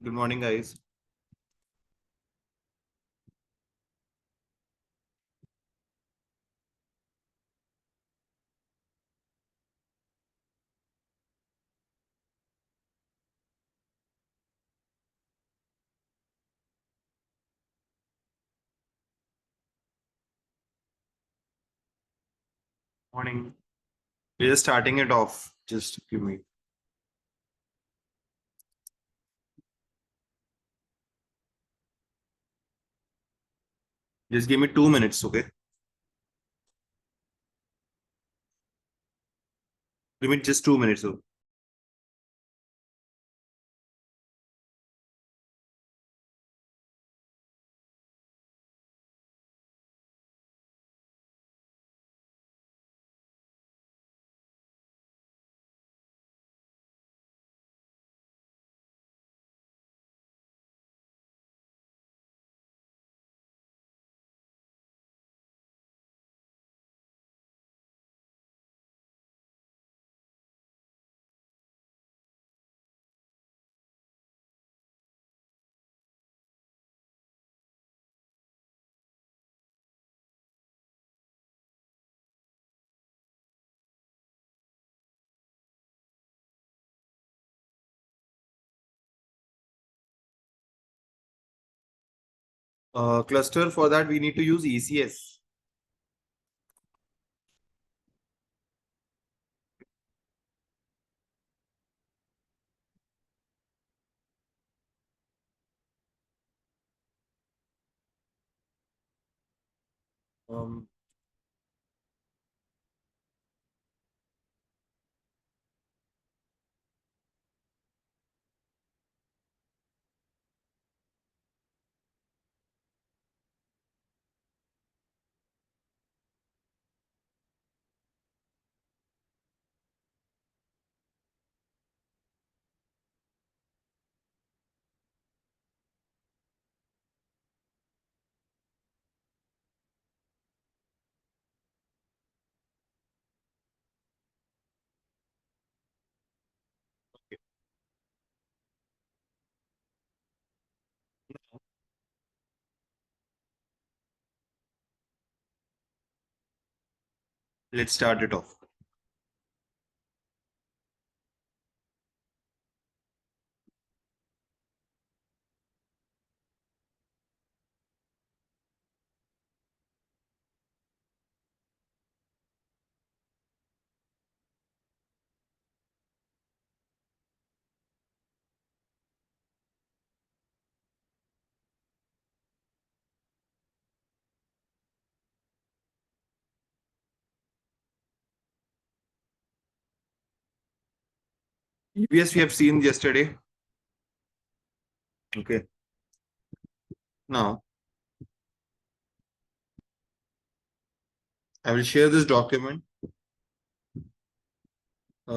Good morning, guys. Morning. We're just starting it off. Just give me. Just give me 2 minutes, okay? Give me just 2 minutes. So. Cluster for that we need to use ECS. Um, let's start it off. EBS we have seen yesterday. Okay. Now I will share this document.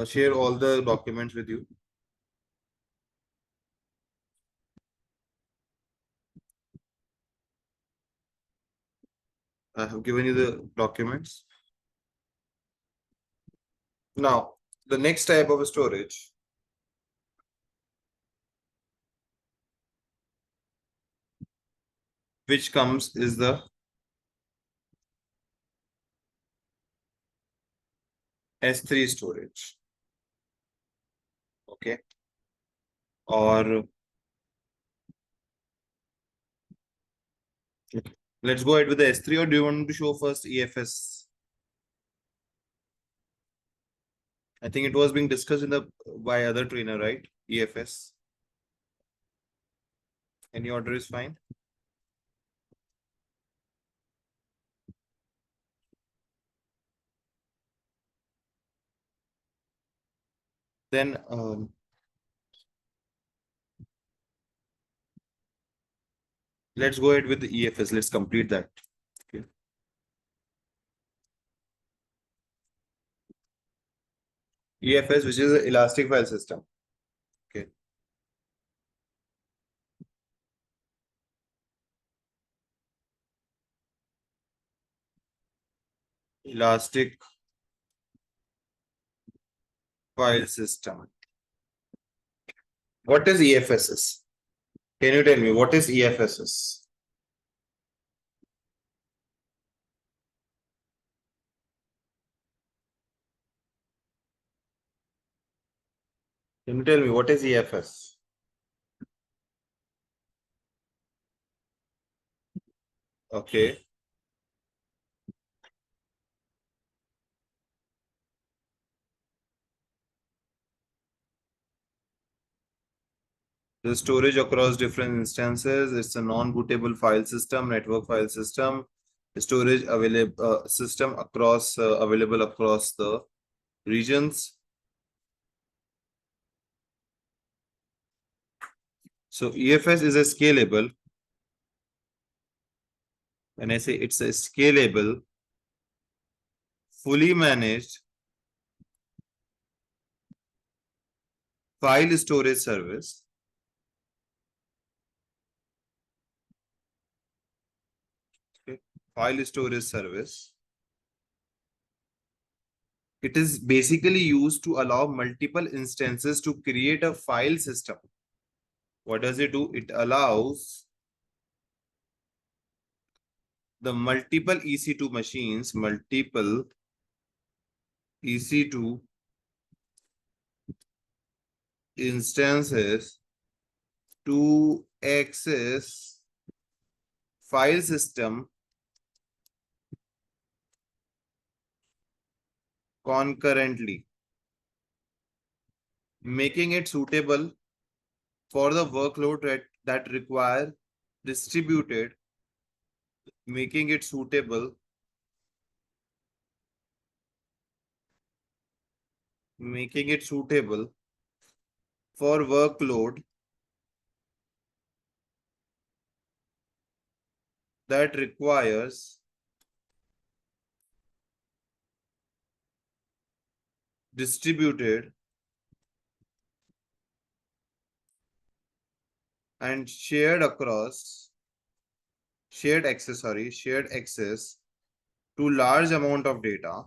Share all the documents with you. I have given you the documents. Now, the next type of storage which comes is the S3 storage. Okay. Or okay. Let's go ahead with the S3, or do you want to show first EFS? I think it was being discussed in the by other trainer, right? EFS. Any order is fine. Then let's go ahead with the EFS. Let's complete that. Okay. EFS, which is an elastic file system. Okay. Elastic file system. What is EFS? Can you tell me what is EFSS? Can you tell me what is EFS? Okay. The storage across different instances. It's a non-bootable file system, network file system, storage available system across available across the regions. So EFS is a scalable. When I say it's a scalable, fully managed file storage service. Okay. File storage service. It is basically used to allow multiple instances to create a file system. What does it do? It allows the multiple EC2 machines, multiple EC2 instances to access file system concurrently, making it suitable for the workload that require distributed, making it suitable, making it suitable for workload that requires distributed and shared access to large amount of data,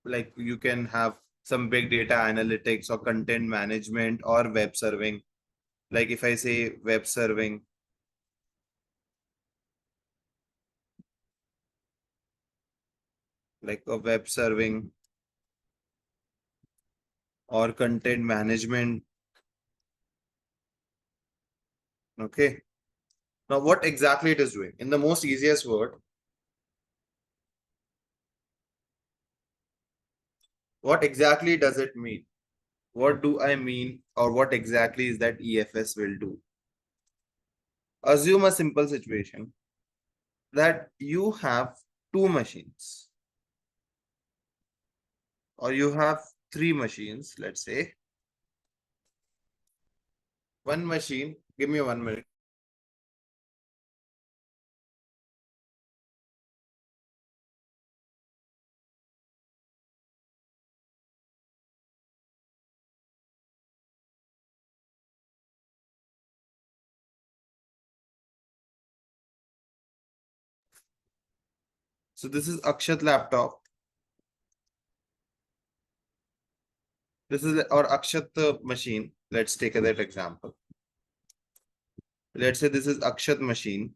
like you can have some big data analytics or content management or web serving. Like if I say web serving, like a web serving or content management. Okay. Now what exactly it is doing? In the most easiest word, what exactly does it mean? What do I mean, or what exactly is that EFS will do? Assume a simple situation that you have two machines, or you have three machines, let's say. One machine, give me 1 minute. So this is Akshat laptop. This is or Akshat machine. Let's take that example. Let's say this is Akshat machine.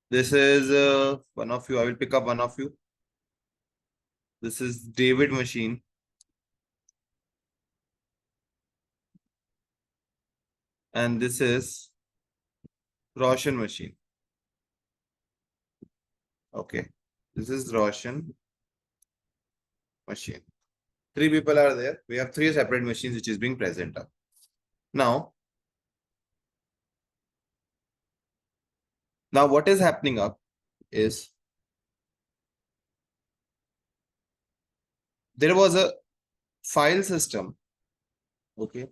This is one of you. I will pick up one of you. This is David machine. And this is Roshan machine. Okay. This is Roshan machine. Three people are there. We have three separate machines which is being present up. Now what is happening up is there was a file system. Okay.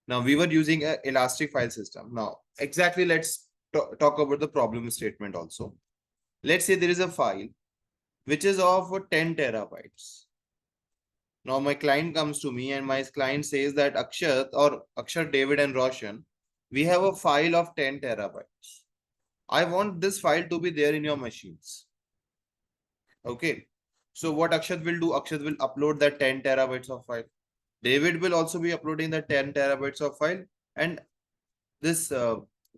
Now we were using an elastic file system. Now exactly let's talk about the problem statement also. Let's say there is a file which is of 10 terabytes. Now my client comes to me and my client says that Akshat, David and Roshan, we have a file of 10 terabytes. I want this file to be there in your machines. Okay. So what Akshat will do, Akshat will upload that 10 terabytes of file. David will also be uploading the 10 terabytes of file, and this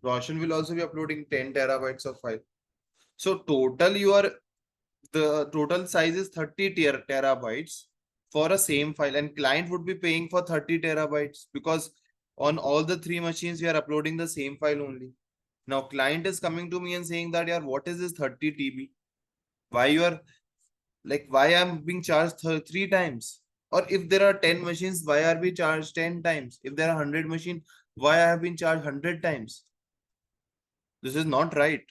Roshan will also be uploading 10 terabytes of file. So total the total size is 30 terabytes for a same file, and client would be paying for 30 terabytes because on all the three machines we are uploading the same file only. Now client is coming to me and saying that, yeah, what is this 30 TB? Why you are like, why I'm being charged three times? Or if there are 10 machines, why are we charged 10 times? If there are 100 machines, why I have been charged 100 times? This is not right.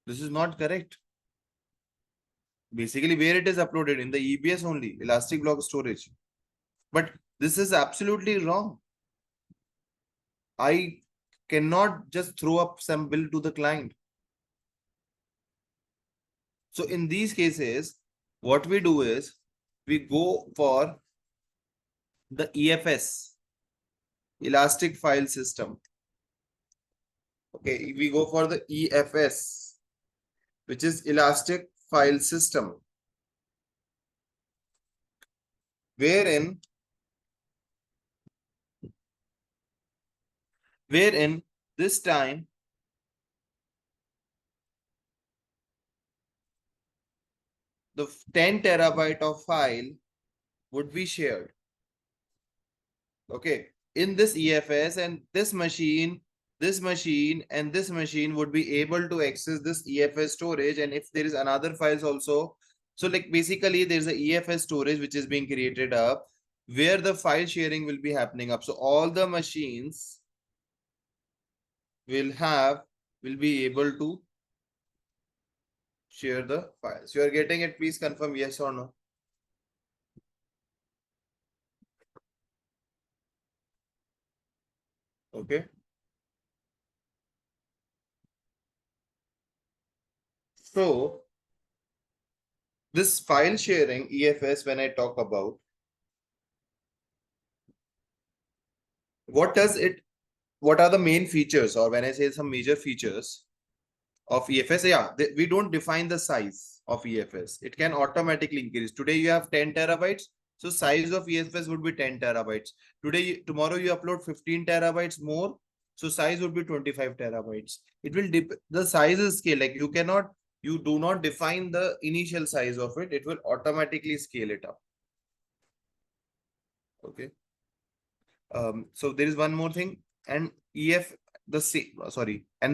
This is not correct. Basically, where it is uploaded in the EBS only, Elastic Block Storage. But this is absolutely wrong. I cannot just throw up some bill to the client. So in these cases, what we do is we go for the EFS, Elastic File System. Okay, we go for the EFS, which is Elastic File System, wherein this time the 10 terabyte of file would be shared. Okay, in this EFS, and this machine, and this machine would be able to access this EFS storage. And if there is another files also, so like basically there's a EFS storage which is being created up where the file sharing will be happening up. So all the machines will be able to share the files. You are getting it? Please confirm yes or no. Okay. So this file sharing EFS, when I talk about, what does it, what are the main features, or when I say some major features of EFS? Yeah, we don't define the size of EFS. It can automatically increase. Today you have 10 terabytes. So size of EFS would be 10 terabytes. Tomorrow you upload 15 terabytes more. So size would be 25 terabytes. It will the size is scale. Like you do not define the initial size of it. It will automatically scale it up. Okay. So there is one more thing, and and the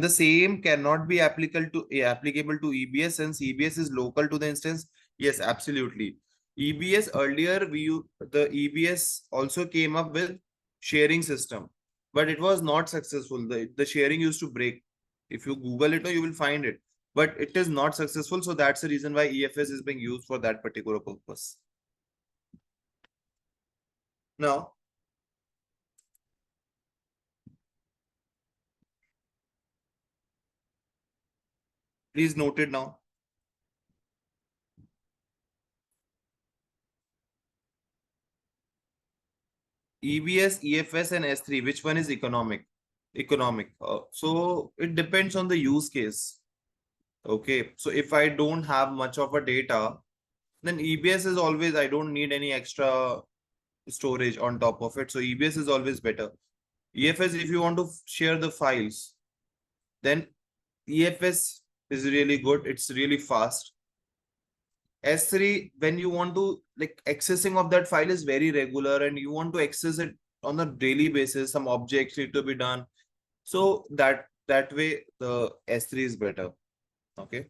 same cannot be applicable to EBS, since EBS is local to the instance. Yes, absolutely. EBS earlier the EBS also came up with sharing system, but it was not successful. The sharing used to break. If you Google it, or you will find it, but it is not successful. So that's the reason why EFS is being used for that particular purpose. Now, please note it now. EBS, EFS, and S3, which one is economic? Economic. So it depends on the use case. Okay. So if I don't have much of a data, then EBS is always, I don't need any extra storage on top of it. So EBS is always better. EFS, if you want to share the files, then EFS is really good. It's really fast. S3, when you want to, like, accessing of that file is very regular and you want to access it on a daily basis, some objects need to be done. So that way the S3 is better. Okay.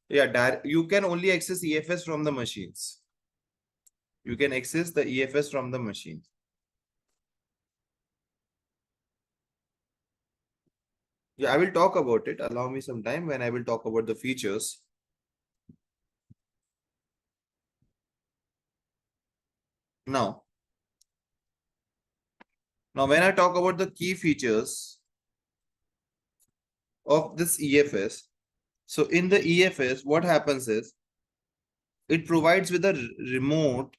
Yeah, you can only access EFS from the machines. You can access the EFS from the machine. Yeah, I will talk about it. Allow me some time when I will talk about the features. Now, when I talk about the key features of this EFS, so in the EFS, what happens is it provides with a remote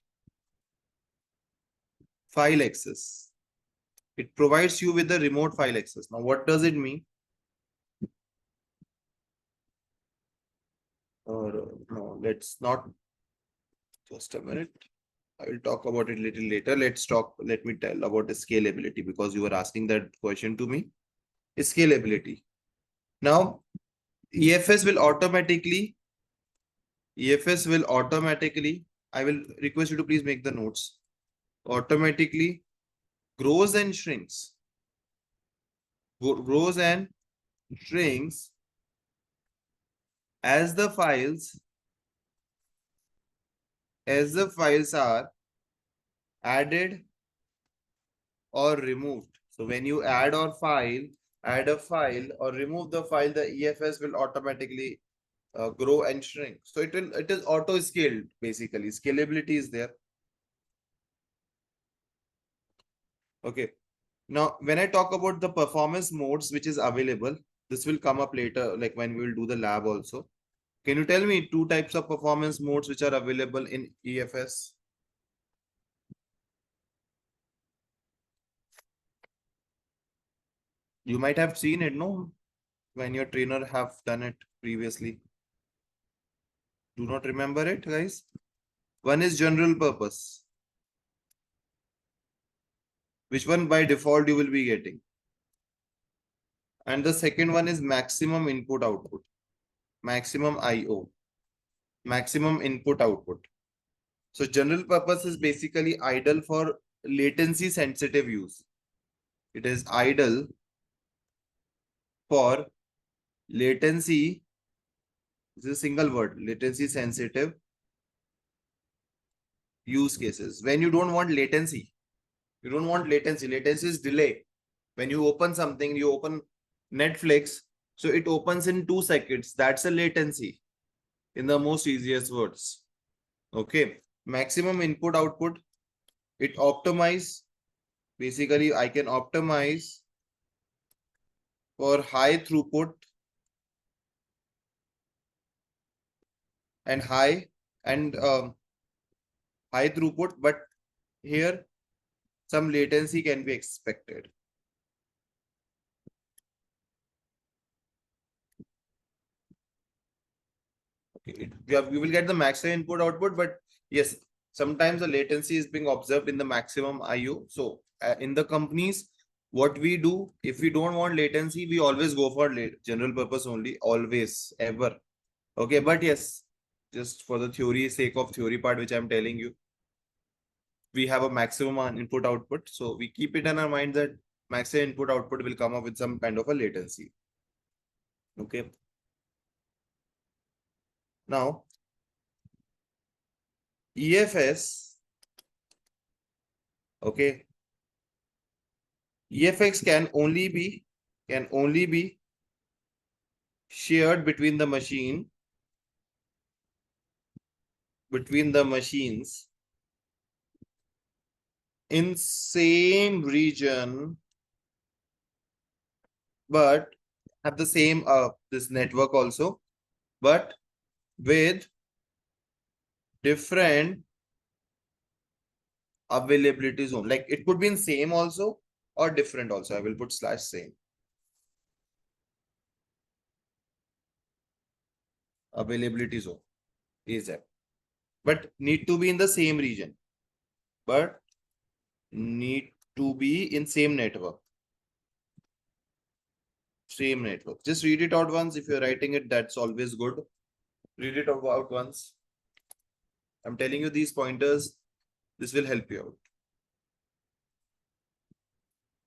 file access. It provides you with the remote file access. Now, what does it mean? No, let's not. Just a minute. I will talk about it a little later. Let me tell about the scalability because you were asking that question to me. Scalability. Now, EFS will automatically, EFS will automatically, I will request you to please make the notes, automatically grows and shrinks, grows and shrinks as the files, as the files are added or removed. So when you add add a file or remove the file, the EFS will automatically grow and shrink. So it is auto scaled basically. Scalability is there. Okay. Now, when I talk about the performance modes which is available, this will come up later, like when we will do the lab also. Can you tell me two types of performance modes which are available in EFS? You might have seen it, no? When your trainer have done it previously. Do not remember it, guys? One is general purpose. Which one by default you will be getting? And the second one is maximum input output. Maximum IO. Maximum input output. So general purpose is basically idle for latency sensitive use. It is idle for latency. This is a single word, latency sensitive use cases. When you don't want latency, you don't want latency. Latency is delay. When you open something, you open Netflix, so it opens in 2 seconds. That's a latency in the most easiest words. Okay. Maximum input output. It optimize. Basically, I can optimize for high throughput and high throughput, but here some latency can be expected. Okay, we will get the maximum input output, but yes, sometimes the latency is being observed in the maximum IO. So in the companies, what we do, if we don't want latency, we always go for general purpose only, always, ever. Okay, but yes, just for the theory sake of theory part, which I'm telling you, we have a maximum on input output. So we keep it in our mind that maximum input output will come up with some kind of a latency. Okay. Now, EFS, okay, EFX can only be shared between the machines in same region, but have the same this network also, but with different availability zone. Like it could be in same also or different also. I will put slash same. Availability zone is that. But need to be in the same region. But need to be in same network. Same network. Just read it out once. If you're writing it, that's always good. Read it out once. I'm telling you these pointers. This will help you out.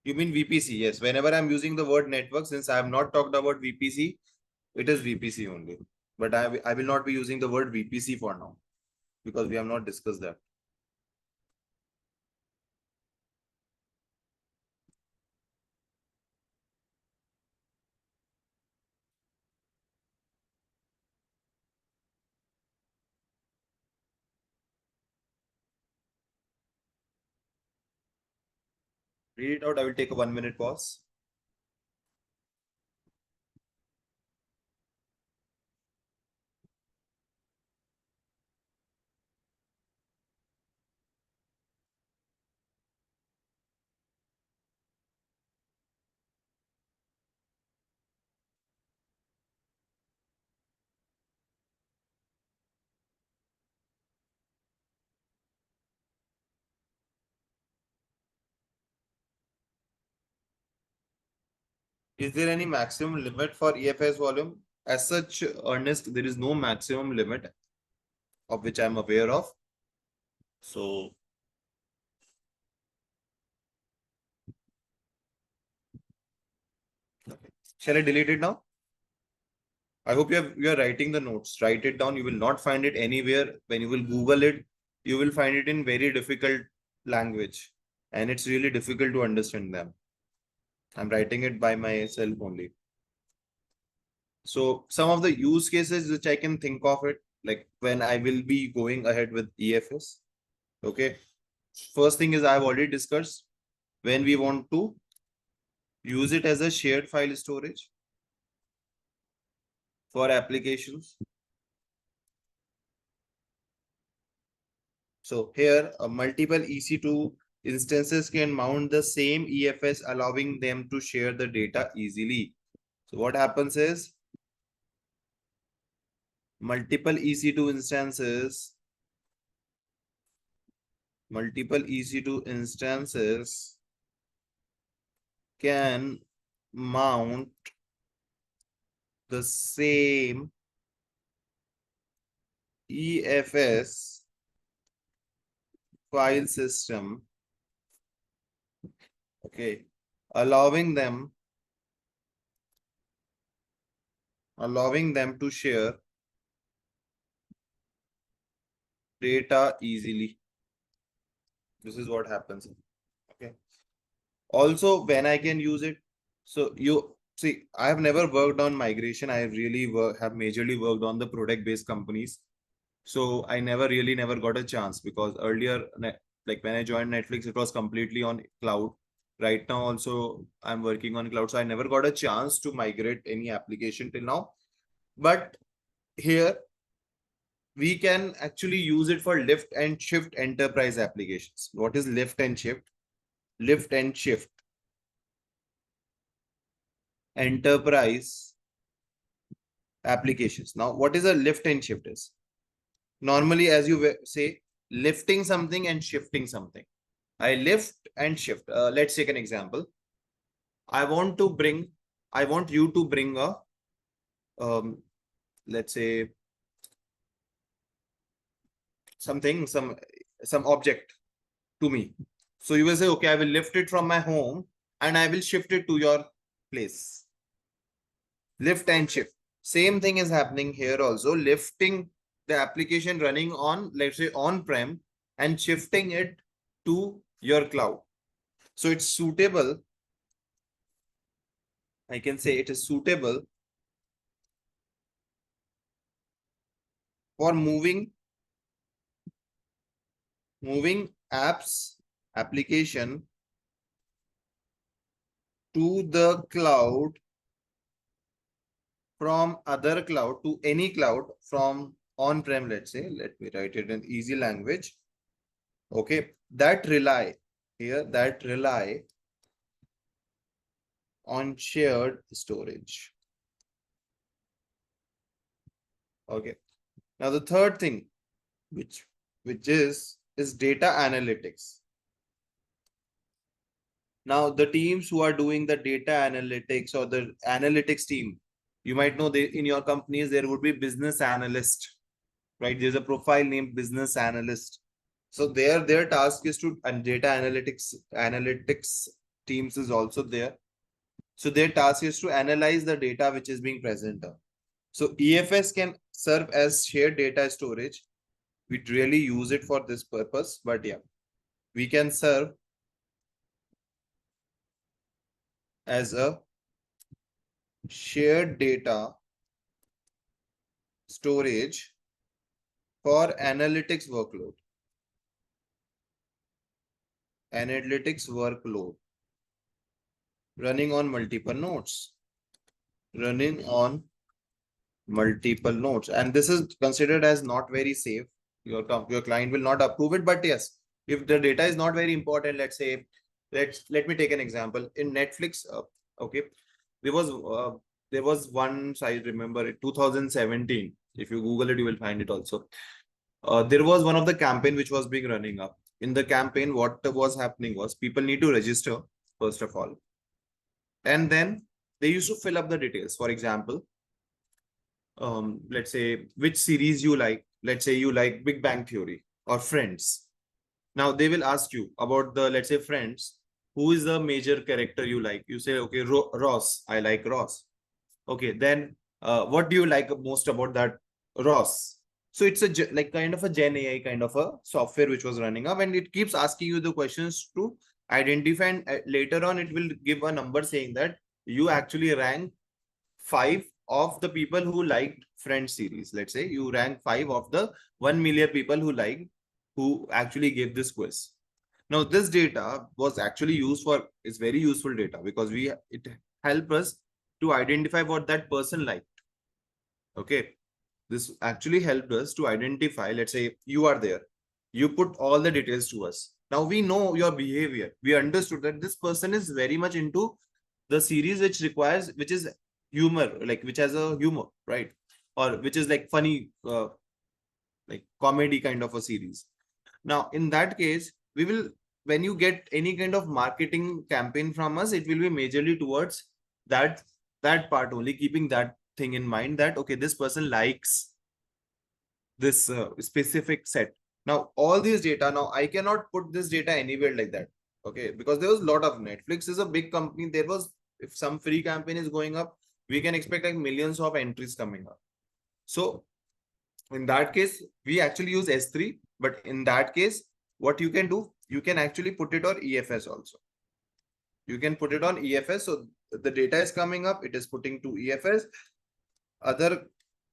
You mean VPC? Yes. Whenever I'm using the word network, since I have not talked about VPC, it is VPC only. But I will not be using the word VPC for now because we have not discussed that. Read it out. I will take a 1 minute pause. Is there any maximum limit for EFS volume? As such, Ernest, there is no maximum limit of which I'm aware of. So, shall I delete it now? I hope you are writing the notes. Write it down. You will not find it anywhere. When you will Google it, you will find it in very difficult language. And it's really difficult to understand them. I'm writing it by myself only. So some of the use cases which I can think of it, like when I will be going ahead with EFS. Okay. First thing is I've already discussed when we want to use it as a shared file storage for applications. So here multiple EC2 instances can mount the same EFS, allowing them to share the data easily. So what happens is multiple EC2 instances can mount the same EFS file system, okay, allowing them to share data easily. This is what happens. Okay. Also, when I can use it, so you see, I have never worked on migration. I really have majorly worked on the product-based companies. So I never got a chance because earlier, like when I joined Netflix, it was completely on cloud. Right now, also I'm working on cloud. So I never got a chance to migrate any application till now. But here we can actually use it for lift and shift enterprise applications. What is lift and shift? Lift and shift enterprise applications. Now, what is a lift and shift is? Normally, as you say, lifting something and shifting something. I lift and shift. Let's take an example. I want you to bring a, let's say, some object to me. So you will say, okay, I will lift it from my home and I will shift it to your place. Lift and shift. Same thing is happening here also. Lifting the application running on, let's say, on-prem and shifting it to your cloud. So it's suitable. I can say it is suitable for moving application to the cloud from other cloud to any cloud from on-prem, let's say. Let me write it in easy language. Okay, that rely on shared storage. Okay. Now the third thing, which is data analytics. Now the teams who are doing the data analytics or the analytics team, you might know that in your companies there would be business analyst, right? There's a profile named business analyst. So their task is to, and data analytics teams is also there. So their task is to analyze the data which is being presented. So EFS can serve as shared data storage. We really use it for this purpose, but yeah, we can serve as a shared data storage for analytics workload. Running on multiple nodes. And this is considered as not very safe. Your client will not approve it, but yes, if the data is not very important, let's say, let me take an example. In Netflix, okay, there was once, I remember it, 2017. If you Google it, you will find it also. There was one of the campaign which was being running up. In the campaign, what was happening was people need to register, first of all. And then they used to fill up the details. For example, let's say which series you like. Let's say you like Big Bang Theory or Friends. Now they will ask you about the, let's say, Friends. Who is the major character you like? You say, okay, Ross. I like Ross. Okay, then what do you like most about that Ross? So it's a like kind of a Gen AI kind of a software which was running up, and it keeps asking you the questions to identify, and later on it will give a number saying that you actually rank five of the people who liked Friends series. Let's say you rank five of the 1 million people who actually gave this quiz. Now, this data was actually used for, it's very useful data because it help us to identify what that person liked. Okay. This actually helped us to identify, let's say you are there, you put all the details to us. Now we know your behavior. We understood that this person is very much into the series which is humor, like which has a humor, right? Or which is like funny, like comedy kind of a series. Now, in that case, we will, when you get any kind of marketing campaign from us, it will be majorly towards that that part only, keeping that thing in mind that okay, this person likes this specific set. Now, all these data, now I cannot put this data anywhere like that. Okay, because there was a lot of, Netflix is a big company. There was, if some free campaign is going up, we can expect like millions of entries coming up. So in that case, we actually use S3, but in that case, what you can do, you can actually put it on EFS also. You can put it on EFS. So the data is coming up, it is putting to EFS.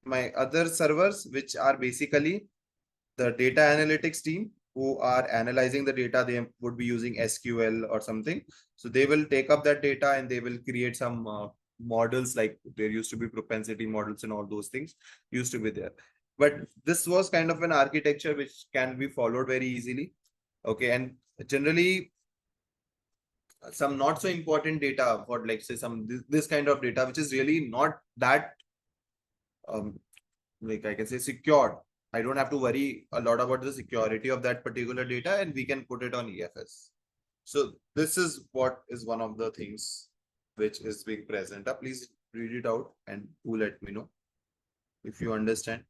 My other servers, which are basically the data analytics team who are analyzing the data, they would be using SQL or something. So they will take up that data and they will create some models, like there used to be propensity models and all those things used to be there. But this was kind of an architecture which can be followed very easily. Okay, and generally some not so important data for, like say, this kind of data which is really not that like I can say secured. I don't have to worry a lot about the security of that particular data, and we can put it on EFS. So this is what is one of the things which is being present. Please read it out and do let me know if you understand.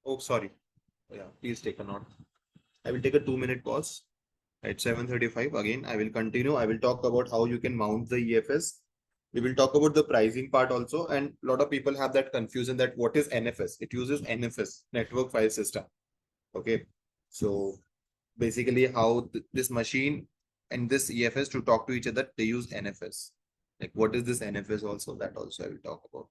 Oh, sorry. Yeah, please take a note. I will take a 2-minute pause at 7:35. Again, I will continue. I will talk about how you can mount the EFS. We will talk about the pricing part also. And a lot of people have that confusion that what is NFS? It uses NFS, Network File System. Okay. So basically how this machine and this EFS to talk to each other, they use NFS. Like what is this NFS also? That also I will talk about.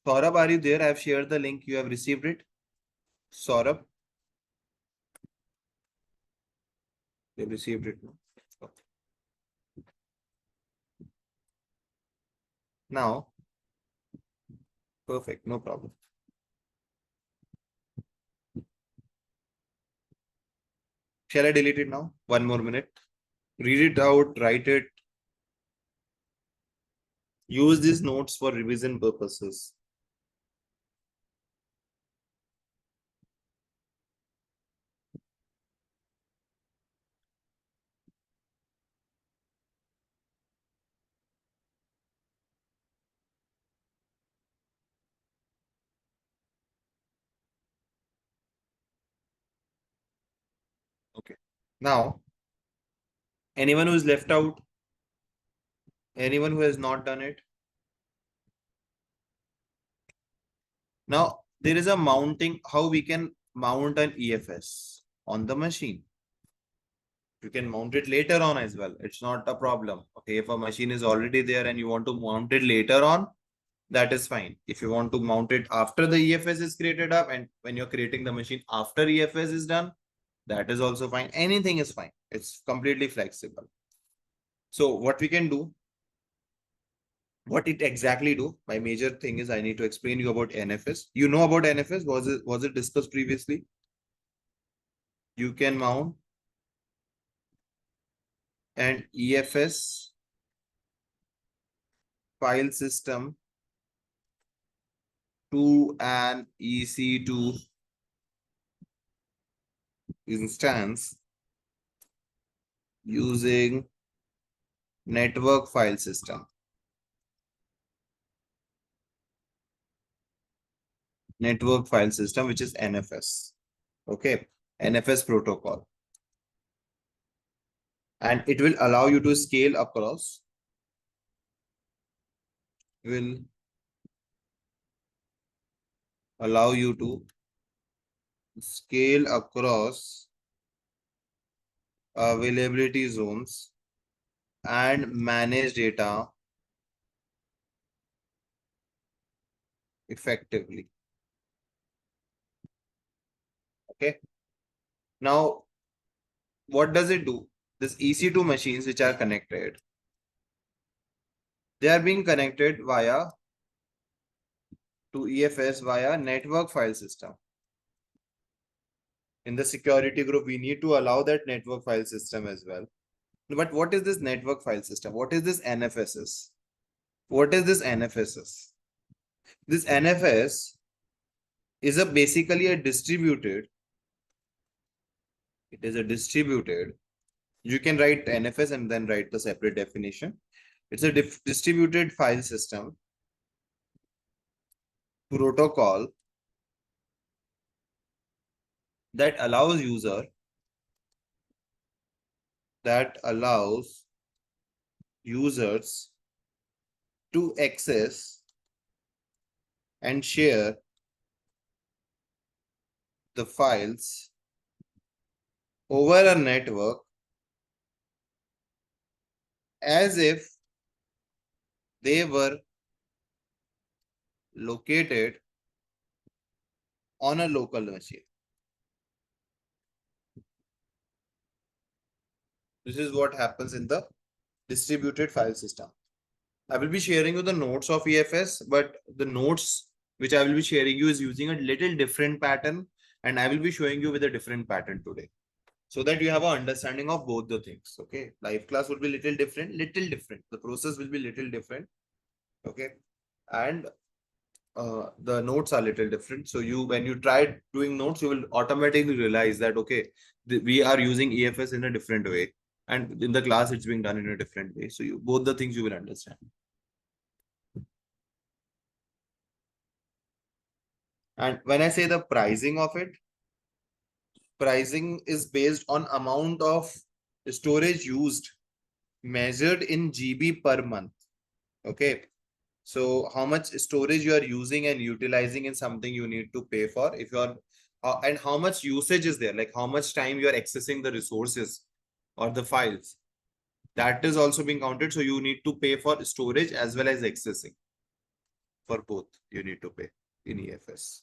Saurabh, are you there? I have shared the link. You have received it. Saurabh, you have received it. Okay. Now, perfect. No problem. Shall I delete it now? 1 more minute. Read it out, write it. Use these notes for revision purposes. Okay. Now, anyone who is left out, anyone who has not done it. Now, there is a mounting, how we can mount an EFS on the machine. You can mount it later on as well. It's not a problem. Okay, if a machine is already there and you want to mount it later on, that is fine. If you want to mount it after the EFS is created up and when you're creating the machine after EFS is done, that is also fine. Anything is fine. It's completely flexible. So what we can do, what it exactly do, my major thing is I need to explain you about NFS. You know about NFS? Was it discussed previously? You can mount an EFS file system to an EC2 instance using network file system. Network file system, which is NFS. Okay, NFS protocol. And it will allow you to scale across, will allow you to scale across availability zones and manage data effectively. Okay. Now, what does it do? This EC2 machines which are connected, they are being connected via to EFS via network file system. In the security group, we need to allow that network file system as well. But what is this network file system? What is this NFSs? What is this NFSs? This NFS is a basically a distributed. It is a distributed. You can write NFS and then write the separate definition. It's a distributed file system protocol that allows users to access and share the files over a network as if they were located on a local machine. This is what happens in the distributed file system. I will be sharing you the notes of EFS, but the notes which I will be sharing you is using a little different pattern, and I will be showing you with a different pattern today, so that you have an understanding of both the things. Okay, live class will be little different. The process will be little different. Okay, and the notes are little different. So when you try doing notes, you will automatically realize that okay, we are using EFS in a different way, and in the class it's being done in a different way. So both the things you will understand. And when I say the pricing of it, pricing is based on amount of storage used, measured in GB per month. Okay. So how much storage you are using and utilizing in something you need to pay for if you are, and how much usage is there, like how much time you are accessing the resources or the files. That is also being counted. So you need to pay for storage as well as accessing. For both, you need to pay in EFS.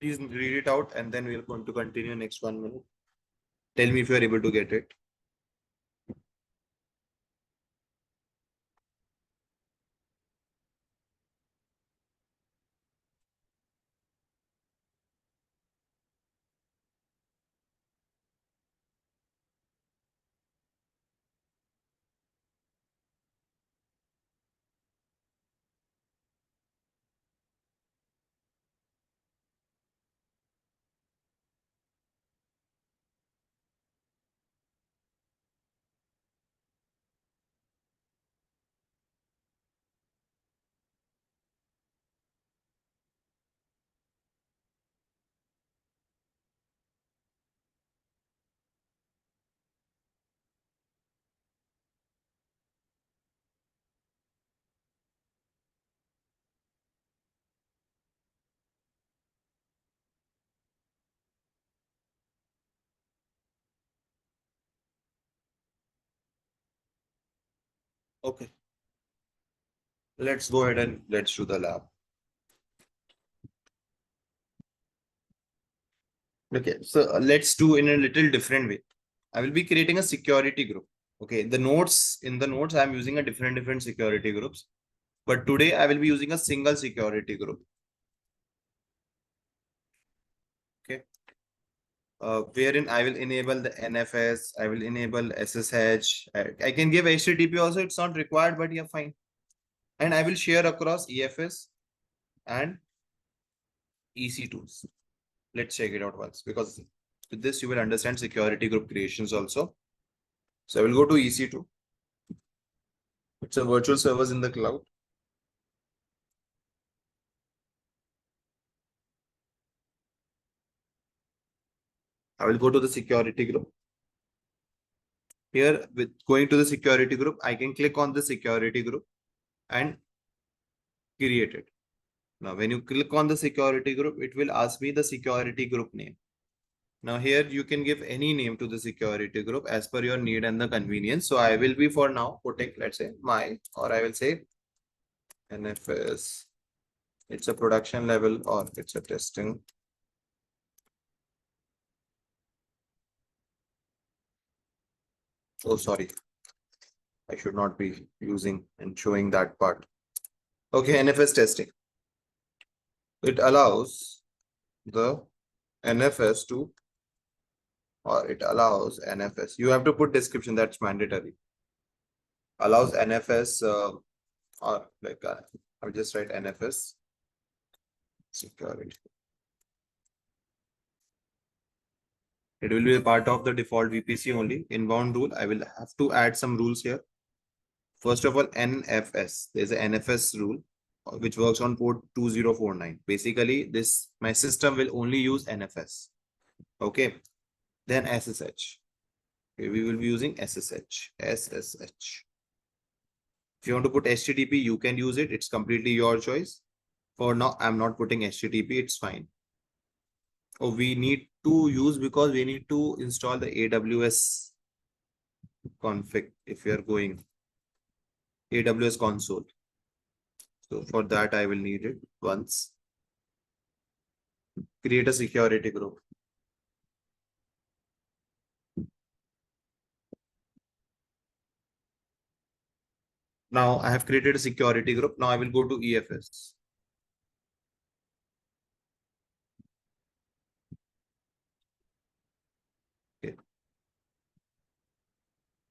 Please read it out and then we're going to continue next 1 minute. Tell me if you are able to get it. Okay, let's go ahead and let's do the lab. Okay, so let's do in a little different way. I will be creating a security group. Okay, in the notes, I'm using a different security groups. But today I will be using a single security group. Okay. Wherein I will enable the NFS, I will enable SSH. I can give HTTP also, it's not required, but yeah, fine. And I will share across EFS and EC2s. Let's check it out once, because with this you will understand security group creations also. So I will go to EC2. It's a virtual servers in the cloud. I will go to the security group. Here, with going to the security group, I can click on the security group and create it. Now, when you click on the security group, it will ask me the security group name. Now, here you can give any name to the security group as per your need and the convenience. So I will be for now putting, let's say, or I will say NFS. It's a production level or it's a testing. Oh, sorry. I should not be using and showing that part. Okay, NFS testing. It allows the NFS to, or it allows NFS. You have to put description, that's mandatory. Allows NFS or like I'll just write NFS security. It will be a part of the default VPC only. Inbound rule, I will have to add some rules here. First of all, NFS. There's an NFS rule which works on port 2049. Basically, my system will only use NFS. Okay. Then SSH. Okay, we will be using SSH. SSH. If you want to put HTTP, you can use it. It's completely your choice. For now, I'm not putting HTTP. It's fine. Oh, we need to use because we need to install the AWS config if we are going AWS console. So for that, I will need it once. Create a security group. Now I have created a security group. Now I will go to EFS. Okay.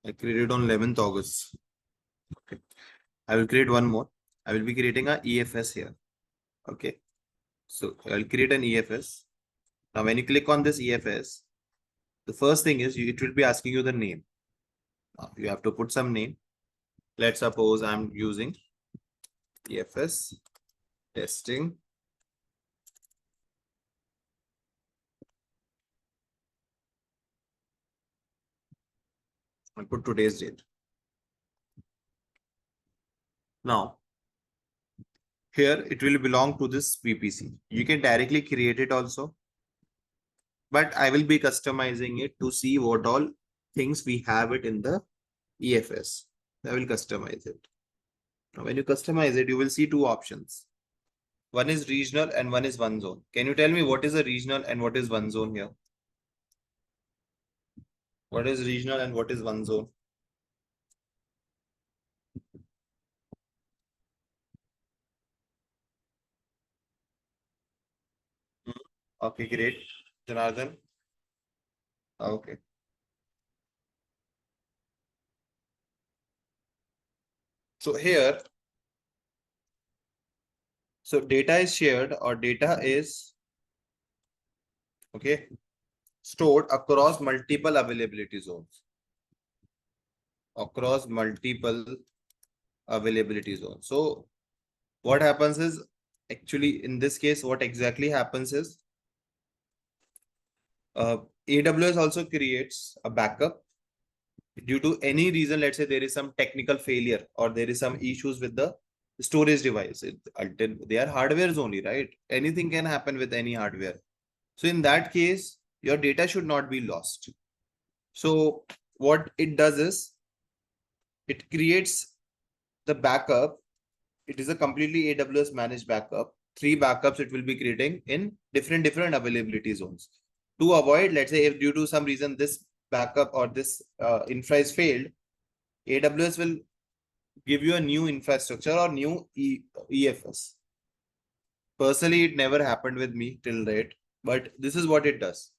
I created on 11th August. Okay. I will create one more. I will be creating a EFS here. Okay. So I'll create an EFS. Now when you click on this EFS, the first thing is it will be asking you the name. Now, you have to put some name. Let's suppose I'm using EFS testing. I'll put today's date. Now, here it will belong to this VPC. You can directly create it also, but I will be customizing it to see what all things we have it in the EFS. I will customize it. Now, when you customize it, you will see two options. One is regional and one is one zone. Can you tell me what is a regional and what is one zone here? What is regional and what is one zone? Okay, great. Janardhan. Okay. So here, so data is shared or data is, okay, stored across multiple availability zones. Across multiple availability zones. So what happens is, actually in this case, what exactly happens is, AWS also creates a backup due to any reason. Let's say there is some technical failure or there is some issues with the storage device. They are hardwares only, right? Anything can happen with any hardware. So in that case, your data should not be lost. So what it does is it creates the backup, it is a completely AWS managed backup. 3 backups it will be creating in different availability zones. To avoid, let's say if due to some reason this backup or this infra is failed, AWS will give you a new infrastructure or new EFS. Personally, it never happened with me till date, but this is what it does.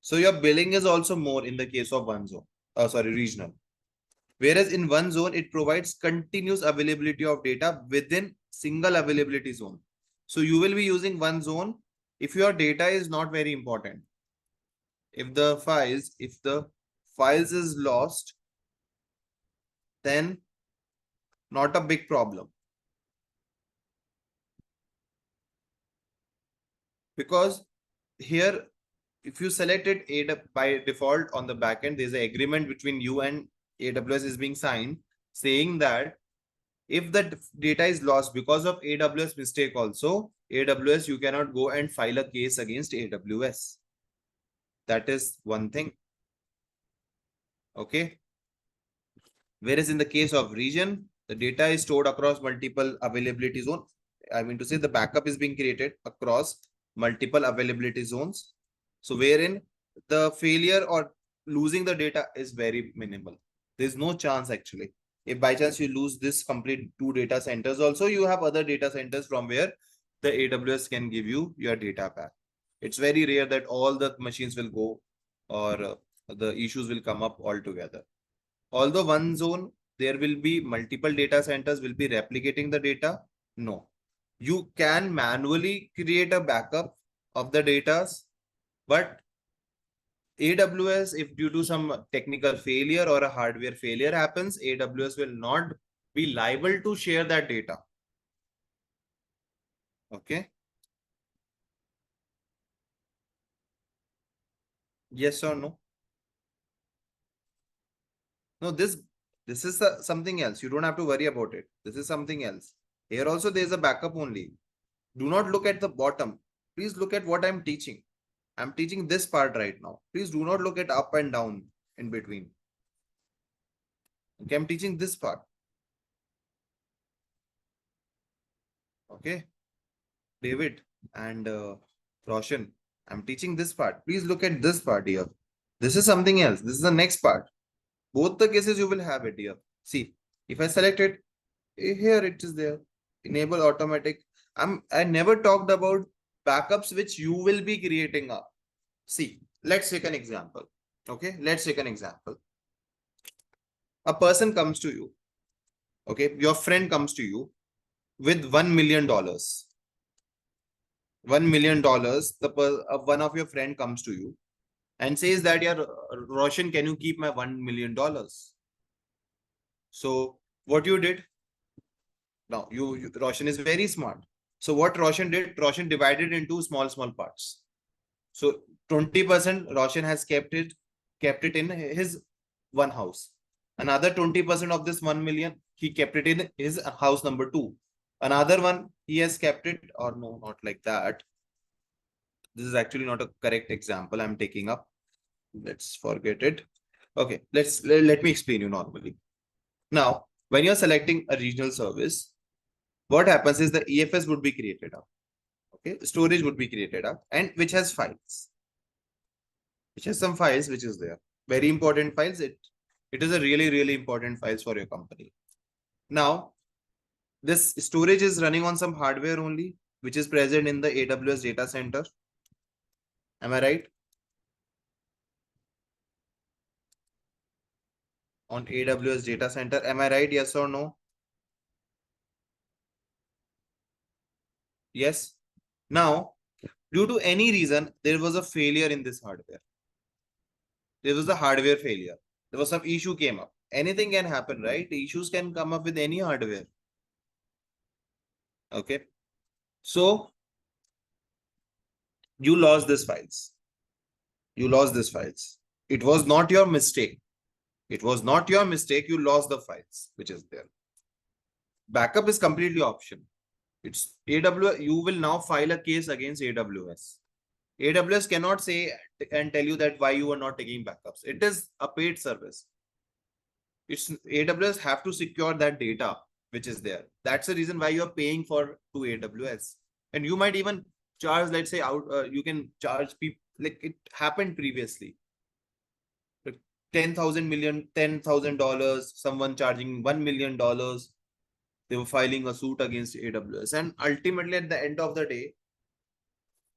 So your billing is also more in the case of one zone, regional. Whereas in one zone, it provides continuous availability of data within single availability zone. So you will be using one zone if your data is not very important. If the files is lost, then not a big problem. Because here, if you select it by default on the backend, there's an agreement between you and AWS is being signed saying that if the data is lost because of AWS mistake also, AWS, you cannot go and file a case against AWS. That is one thing. Okay. Whereas in the case of region, the data is stored across multiple availability zones. I mean to say the backup is being created across multiple availability zones. So wherein the failure or losing the data is very minimal. There's no chance actually. If by chance you lose this complete 2 data centers, also you have other data centers from where the AWS can give you your data back. It's very rare that all the machines will go or the issues will come up altogether. Although one zone, there will be multiple data centers will be replicating the data. No, you can manually create a backup of the data, but AWS, if due to some technical failure or a hardware failure happens, AWS will not be liable to share that data. Okay. Yes or no? No, this is something else. You don't have to worry about it. This is something else. Here also there is a backup only. Do not look at the bottom. Please look at what I'm teaching. I'm teaching this part right now. Please do not look at up and down in between. Okay, I'm teaching this part. Okay, David and Roshan, I'm teaching this part. Please look at this part here. This is something else. This is the next part. Both the cases you will have it here. See, if I select it, here it is there. Enable automatic. I never talked about backups which you will be creating up. See, let's take an example. Okay, let's take an example. A person comes to you. Okay, your friend comes to you with $1 million. $1 million. One of your friend comes to you and says that, yeah, Roshan, can you keep my $1 million? So what you did? Now Roshan is very smart. So what Roshan did? Roshan divided into small parts. So 20% Roshan has kept it in his one house. Another 20% of this 1 million, he kept it in his house number 2. Another one, he has kept it, or no, not like that. This is actually not a correct example I'm taking up. Let's forget it. Okay, let me explain you normally. Now, when you're selecting a regional service, what happens is the EFS would be created up. Okay, storage would be created up, and which has files. Which has some files which is there. Very important files. It is a really important files for your company. Now, this storage is running on some hardware only, which is present in the AWS data center. Am I right? On AWS data center. Am I right? Yes or no? Yes. Now, due to any reason, there was a failure in this hardware. There was a hardware failure. There was some issue came up. Anything can happen, right? The issues can come up with any hardware. Okay. So, you lost these files. You lost these files. It was not your mistake. It was not your mistake. You lost the files, which is there. Backup is completely optional. It's AWS. You will now file a case against AWS. AWS cannot say and tell you that why you are not taking backups. It is a paid service. It's AWS have to secure that data. which is there. That's the reason why you're paying for to AWS. And you might even charge, let's say, you can charge people, like it happened previously. Like $10,000, someone charging $1 million. They were filing a suit against AWS. And ultimately, at the end of the day,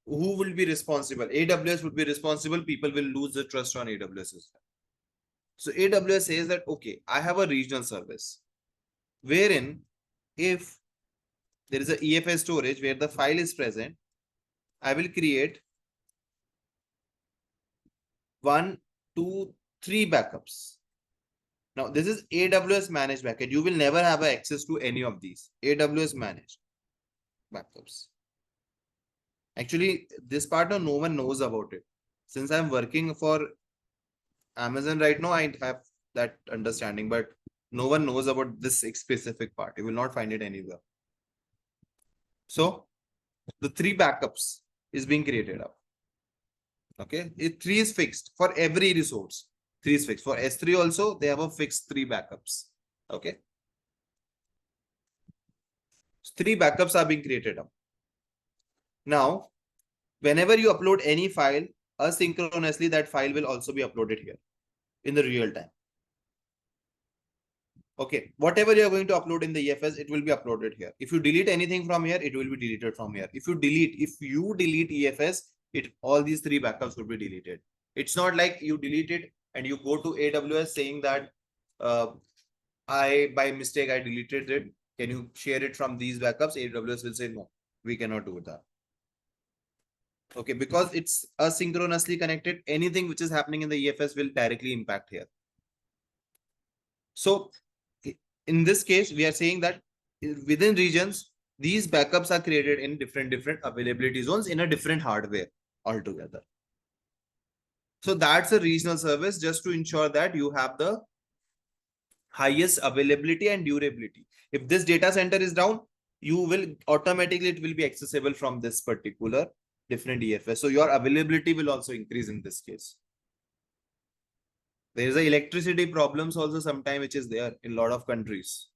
who will be responsible? AWS would be responsible. People will lose the trust on AWS as well. So AWS says that, okay, I have a regional service wherein if there is a EFS storage where the file is present, I will create 1, 2, 3 backups. Now, this is AWS managed backup. You will never have access to any of these. AWS managed backups. Actually, this part no one knows about it. Since I'm working for Amazon right now, I have that understanding, but no one knows about this specific part. You will not find it anywhere. So the 3 backups is being created up. Okay, 3 is fixed for every resource. 3 is fixed for S3 also. They have a fixed 3 backups. Okay, 3 backups are being created up. Now, whenever you upload any file, asynchronously, that file will also be uploaded here in the real time. Okay, whatever you are going to upload in the EFS, it will be uploaded here. If you delete anything from here, it will be deleted from here. If you delete EFS, all these 3 backups will be deleted. It's not like you delete it and you go to AWS saying that by mistake I deleted it. Can you share it from these backups? AWS will say no, we cannot do that. Okay, because it's asynchronously connected. Anything which is happening in the EFS will directly impact here. So in this case, we are saying that within regions, these backups are created in different availability zones in a different hardware altogether. So that's a regional service just to ensure that you have the highest availability and durability. If this data center is down, you will automatically, it will be accessible from this particular different EFS. So your availability will also increase in this case. There is a electricity problems also sometime which is there in a lot of countries.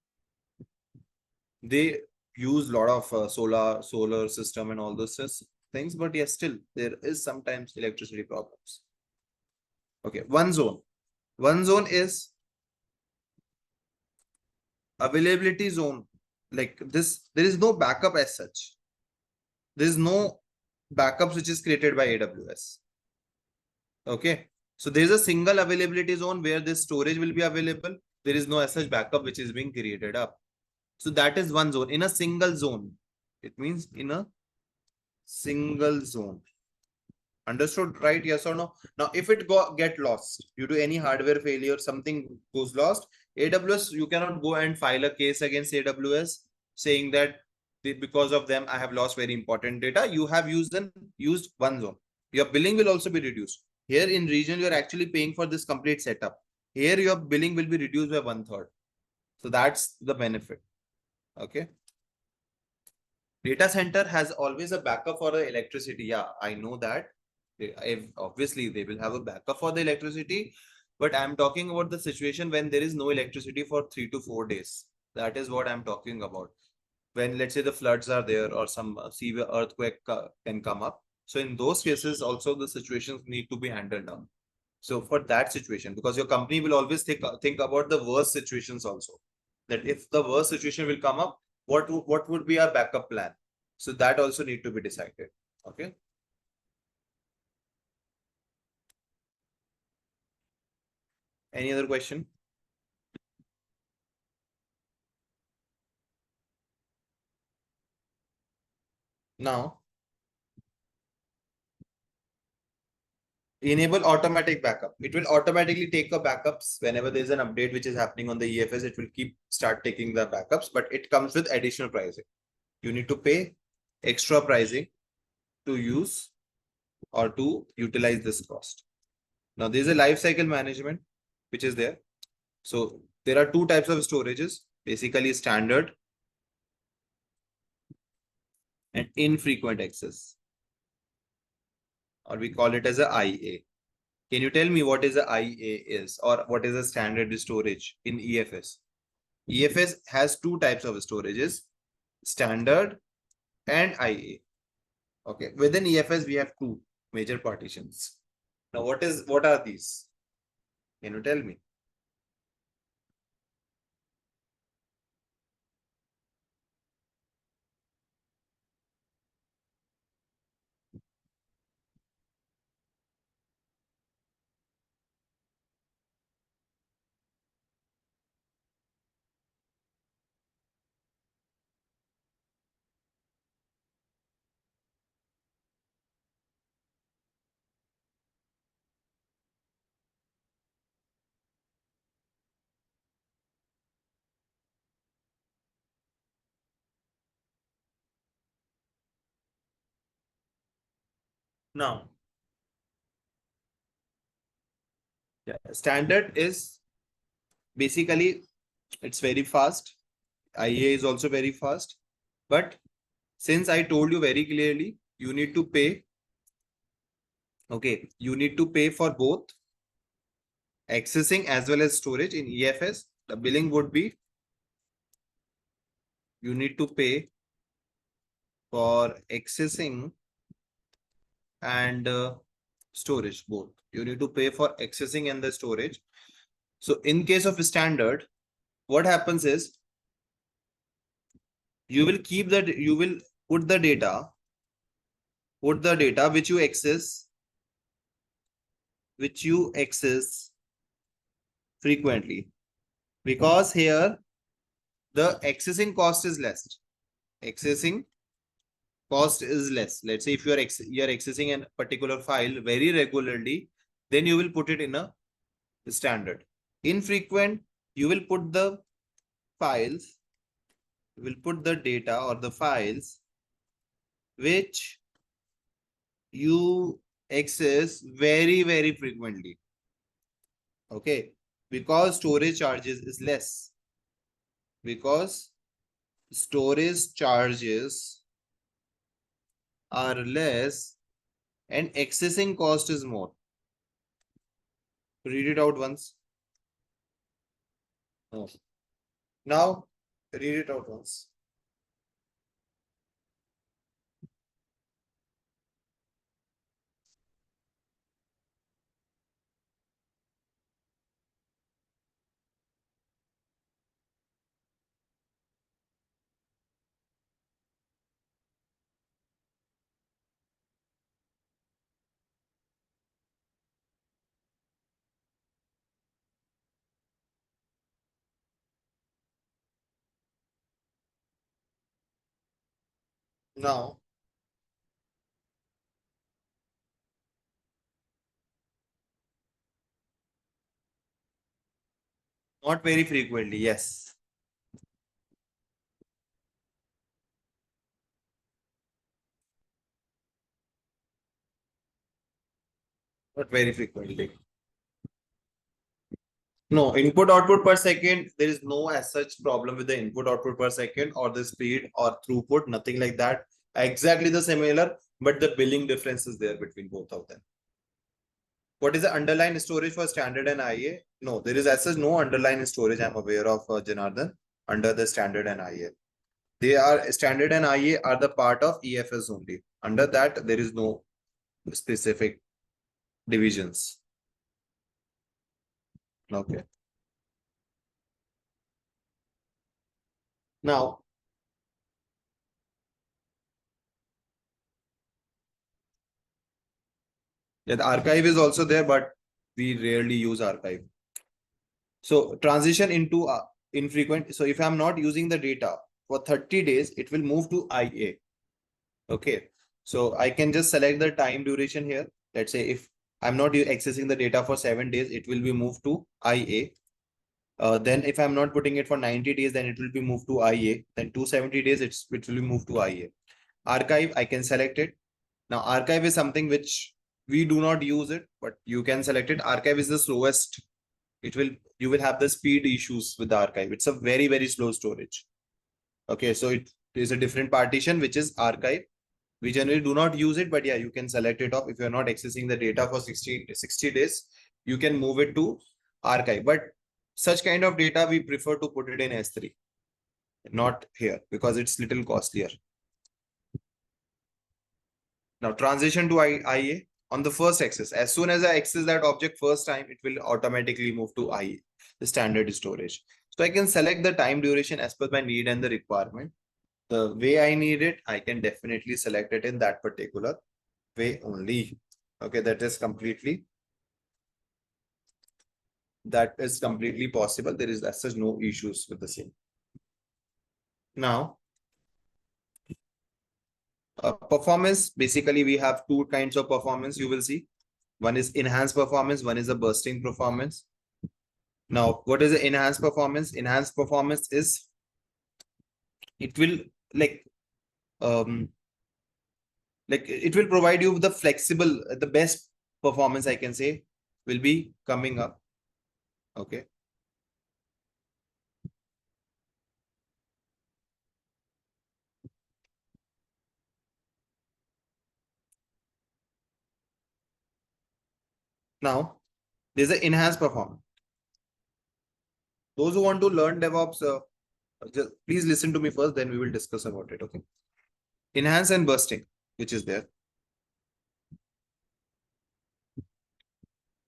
They use a lot of solar system and all those things, but yes, still there is sometimes electricity problems. Okay, one zone is availability zone. Like this, there is no backup as such. There is no backups which is created by AWS. Okay, so there is a single availability zone where this storage will be available. There is no as such backup which is being created up. So that is one zone in a single zone. It means in a single zone. Understood, right? Yes or no? Now, if it get lost due to any hardware failure, something goes lost, AWS, you cannot go and file a case against AWS saying that because of them, I have lost very important data. You have used one zone. Your billing will also be reduced. Here in region, you're actually paying for this complete setup. Here, your billing will be reduced by 1/3. So that's the benefit. Okay. Data center has always a backup for the electricity. Yeah, I know that. Obviously, they will have a backup for the electricity, but I'm talking about the situation when there is no electricity for 3 to 4 days. That is what I'm talking about. When, let's say, the floods are there or some severe earthquake can come up. So in those cases, also the situations need to be handled now. So for that situation, because your company will always think about the worst situations also. That if the worst situation will come up, what would be our backup plan? So that also need to be decided. Okay. Any other question? Now, enable automatic backup. It will automatically take the backups whenever there's an update which is happening on the EFS. It will start taking the backups, but it comes with additional pricing. You need to pay extra pricing to use or to utilize this cost. Now, there's a life cycle management which is there. So there are 2 types of storages, basically standard and infrequent access, or we call it as a IA. Can you tell me what is a IA is, or what is a standard storage in EFS? EFS has two types of storages, standard and IA. Okay, within EFS we have two major partitions. Now what are these? Can you tell me? Now, yeah, standard is basically it's very fast. IA is also very fast. But since I told you very clearly, you need to pay. Okay, you need to pay for both accessing as well as storage in EFS. The billing would be you need to pay for accessing and storage both. You need to pay for accessing and the storage. So in case of standard, what happens is you will put the data, which you access frequently, because here the accessing cost is less. Accessing cost is less. Let's say if you are accessing a particular file very regularly, then you will put it in a standard. Infrequent, you will put the files, you will put the data or the files which you access very frequently. Okay, because storage charges is less. Because storage charges are less and accessing cost is more. Read it out once. Oh. Now, read it out once. Now, not very frequently, yes. Not very frequently. No, input output per second, there is no as such problem with the input output per second or the speed or throughput, nothing like that. Exactly the similar, but the billing difference is there between both of them. What is the underlying storage for standard and IA? No, there is as such no underlying storage I'm aware of, Janardhan, under the standard and IA. They are standard and IA are the part of EFS only. Under that, there is no specific divisions. Okay. Now, yeah, the archive is also there, but we rarely use archive. So transition into infrequent. So if I'm not using the data for 30 days, it will move to IA. Okay. So I can just select the time duration here. Let's say if I'm not accessing the data for 7 days, it will be moved to IA. Then if I'm not putting it for 90 days, then it will be moved to IA. Then 270 days, it will be moved to IA. Archive, I can select it. Now, archive is something which we do not use it, but you can select it. Archive is the slowest. You will have the speed issues with the archive. It's a very slow storage. Okay, so it is a different partition, which is archive. We generally do not use it, but yeah, you can select it off. If you're not accessing the data for 60 days, you can move it to archive. But such kind of data we prefer to put it in S3, not here, because it's little costlier. Now transition to IA on the first axis. As soon as I access that object first time, it will automatically move to IA, the standard storage. So I can select the time duration as per my need and the requirement. The way I need it, I can definitely select it in that particular way only. Okay, that is completely possible. There is as such no issues with the same. Now, performance, basically we have two kinds of performance you will see. One is enhanced performance, one is a bursting performance. Now, what is the enhanced performance? Enhanced performance is, it will it will provide you the flexible, the best performance I can say will be coming up. Okay. Now, there's an enhanced performance. Those who want to learn DevOps, just please listen to me first, then we will discuss about it. Okay. Enhance and bursting, which is there.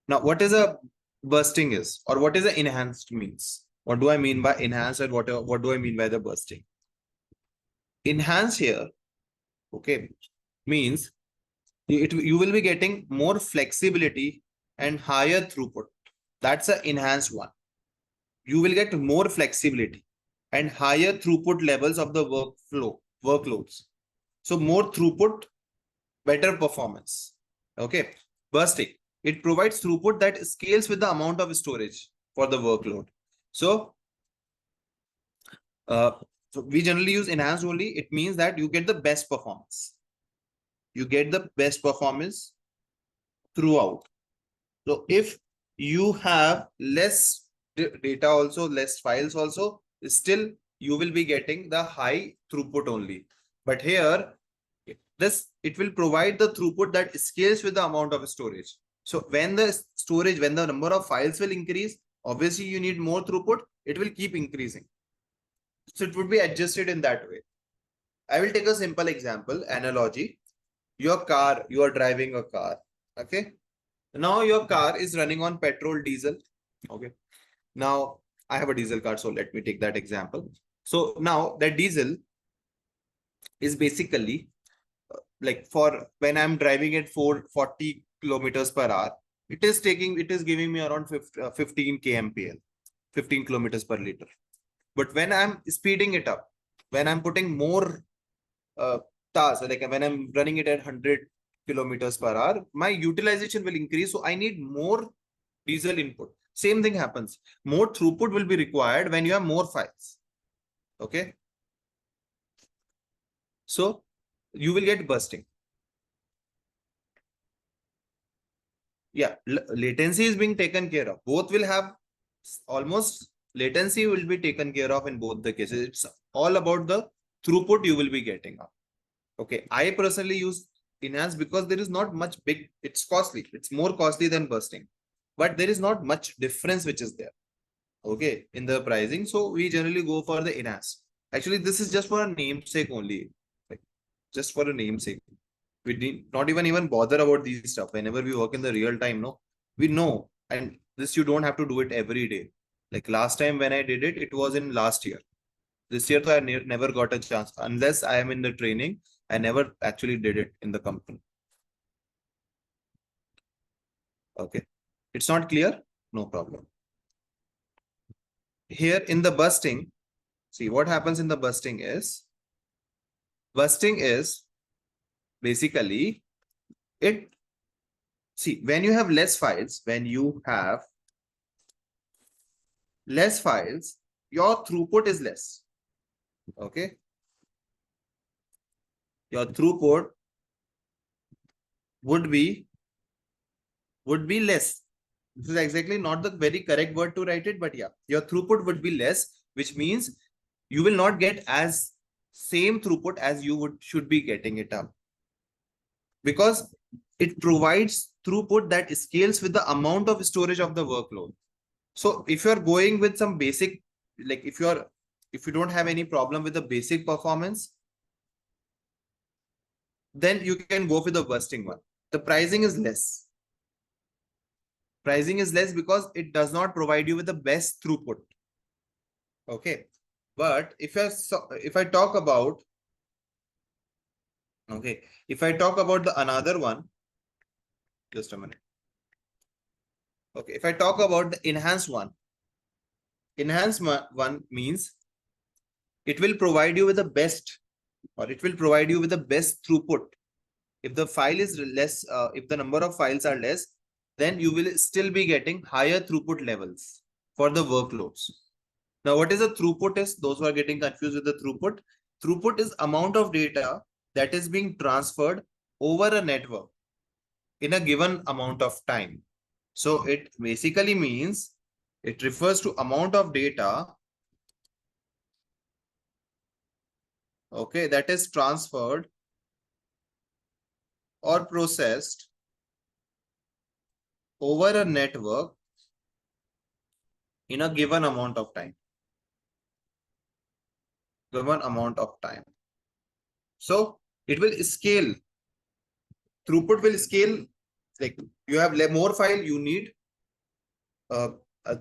Now, what is a bursting is, or what is a enhanced means? What do I mean by enhanced and what do I mean by the bursting? Enhance here, okay, means you will be getting more flexibility and higher throughput. That's an enhanced one. You will get more flexibility and higher throughput levels of the workloads. So more throughput, better performance. Okay. Bursting, it provides throughput that scales with the amount of storage for the workload. So we generally use enhanced only. It means that you get the best performance. You get the best performance throughout. So if you have less data also, less files also, still you will be getting the high throughput only. But here, it will provide the throughput that scales with the amount of storage. So when the number of files will increase, obviously you need more throughput, it will keep increasing. So it would be adjusted in that way. I will take a simple example, analogy. You are driving a car. Okay. Now your car is running on petrol, diesel. Okay. Now I have a diesel car, so let me take that example. So now that diesel is basically like for when I'm driving at 40 kilometers per hour, it is giving me around 15 kmpl, 15 kilometers per liter. But when I'm speeding it up, when I'm putting more tasks, like when I'm running it at 100 kilometers per hour, my utilization will increase. So I need more diesel input. Same thing happens. More throughput will be required when you have more files. Okay. So you will get bursting. Yeah, latency is being taken care of. Both will have almost latency will be taken care of in both the cases. It's all about the throughput you will be getting up. Okay, I personally use enhance because there is not much big, it's costly. It's more costly than bursting, but there is not much difference which is there. Okay, in the pricing. So we generally go for the enhance. Actually, this is just for a namesake only, like just for a namesake. We need not even bother about these stuff. Whenever we work in the real time, no, we know, and this you don't have to do it every day. Like last time when I did it, it was in last year. This year, so I never got a chance unless I am in the training. I never actually did it in the company. Okay, it's not clear. No problem. Here in the bursting, see what happens in the bursting is basically it. See, when you have less files, your throughput is less. Okay. Your throughput would be less. This is exactly not the very correct word to write it, but yeah, your throughput would be less, which means you will not get as same throughput as you should be getting it up, because it provides throughput that scales with the amount of storage of the workload. So if you're going with some basic, like if you don't have any problem with the basic performance, then you can go with the bursting one. The pricing is less. Pricing is less because it does not provide you with the best throughput. Okay. But if I talk about, okay, if I talk about the another one, just a minute. Okay, if I talk about the enhanced one means it will provide you with the best, or it will provide you with the best throughput. If the file is less, if the number of files are less, then you will still be getting higher throughput levels for the workloads. Now, what is a throughput is? Those who are getting confused with the throughput. Throughput is amount of data that is being transferred over a network in a given amount of time. So it basically means it refers to amount of data, okay, that is transferred or processed over a network in a given amount of time. Given amount of time. So it will scale. Throughput will scale. Like you have more file, you need uh,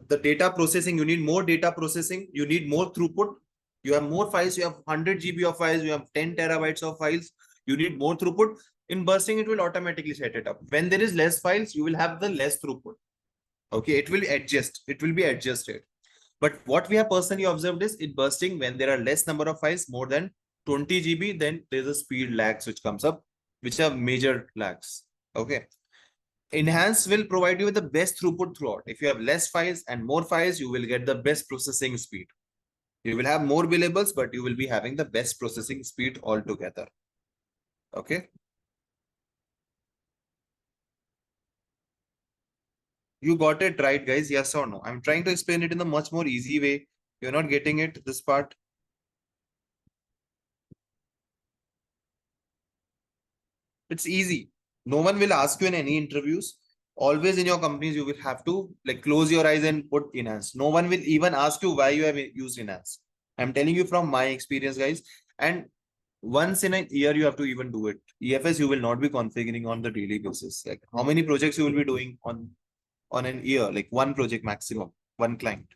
the data processing, you need more data processing, you need more throughput. You have more files, you have 100 GB of files, you have 10 terabytes of files, you need more throughput. In bursting, it will automatically set it up. When there is less files, you will have the less throughput. Okay, it will adjust, it will be adjusted. But what we have personally observed is in bursting, when there are less number of files, more than 20 GB, then there's a speed lags which comes up, which are major lags. Okay. Enhance will provide you with the best throughput throughout. If you have less files and more files, you will get the best processing speed. You will have more billables, but you will be having the best processing speed altogether. Okay. You got it right, guys. Yes or no? I'm trying to explain it in a much more easy way. You're not getting it, this part. It's easy. No one will ask you in any interviews. Always in your companies, you will have to like close your eyes and put enhance. No one will even ask you why you have used enhance. I'm telling you from my experience, guys. And once in a year, you have to even do it. EFS, you will not be configuring on the daily basis. Like how many projects you will be doing on an year? Like one project maximum, one client.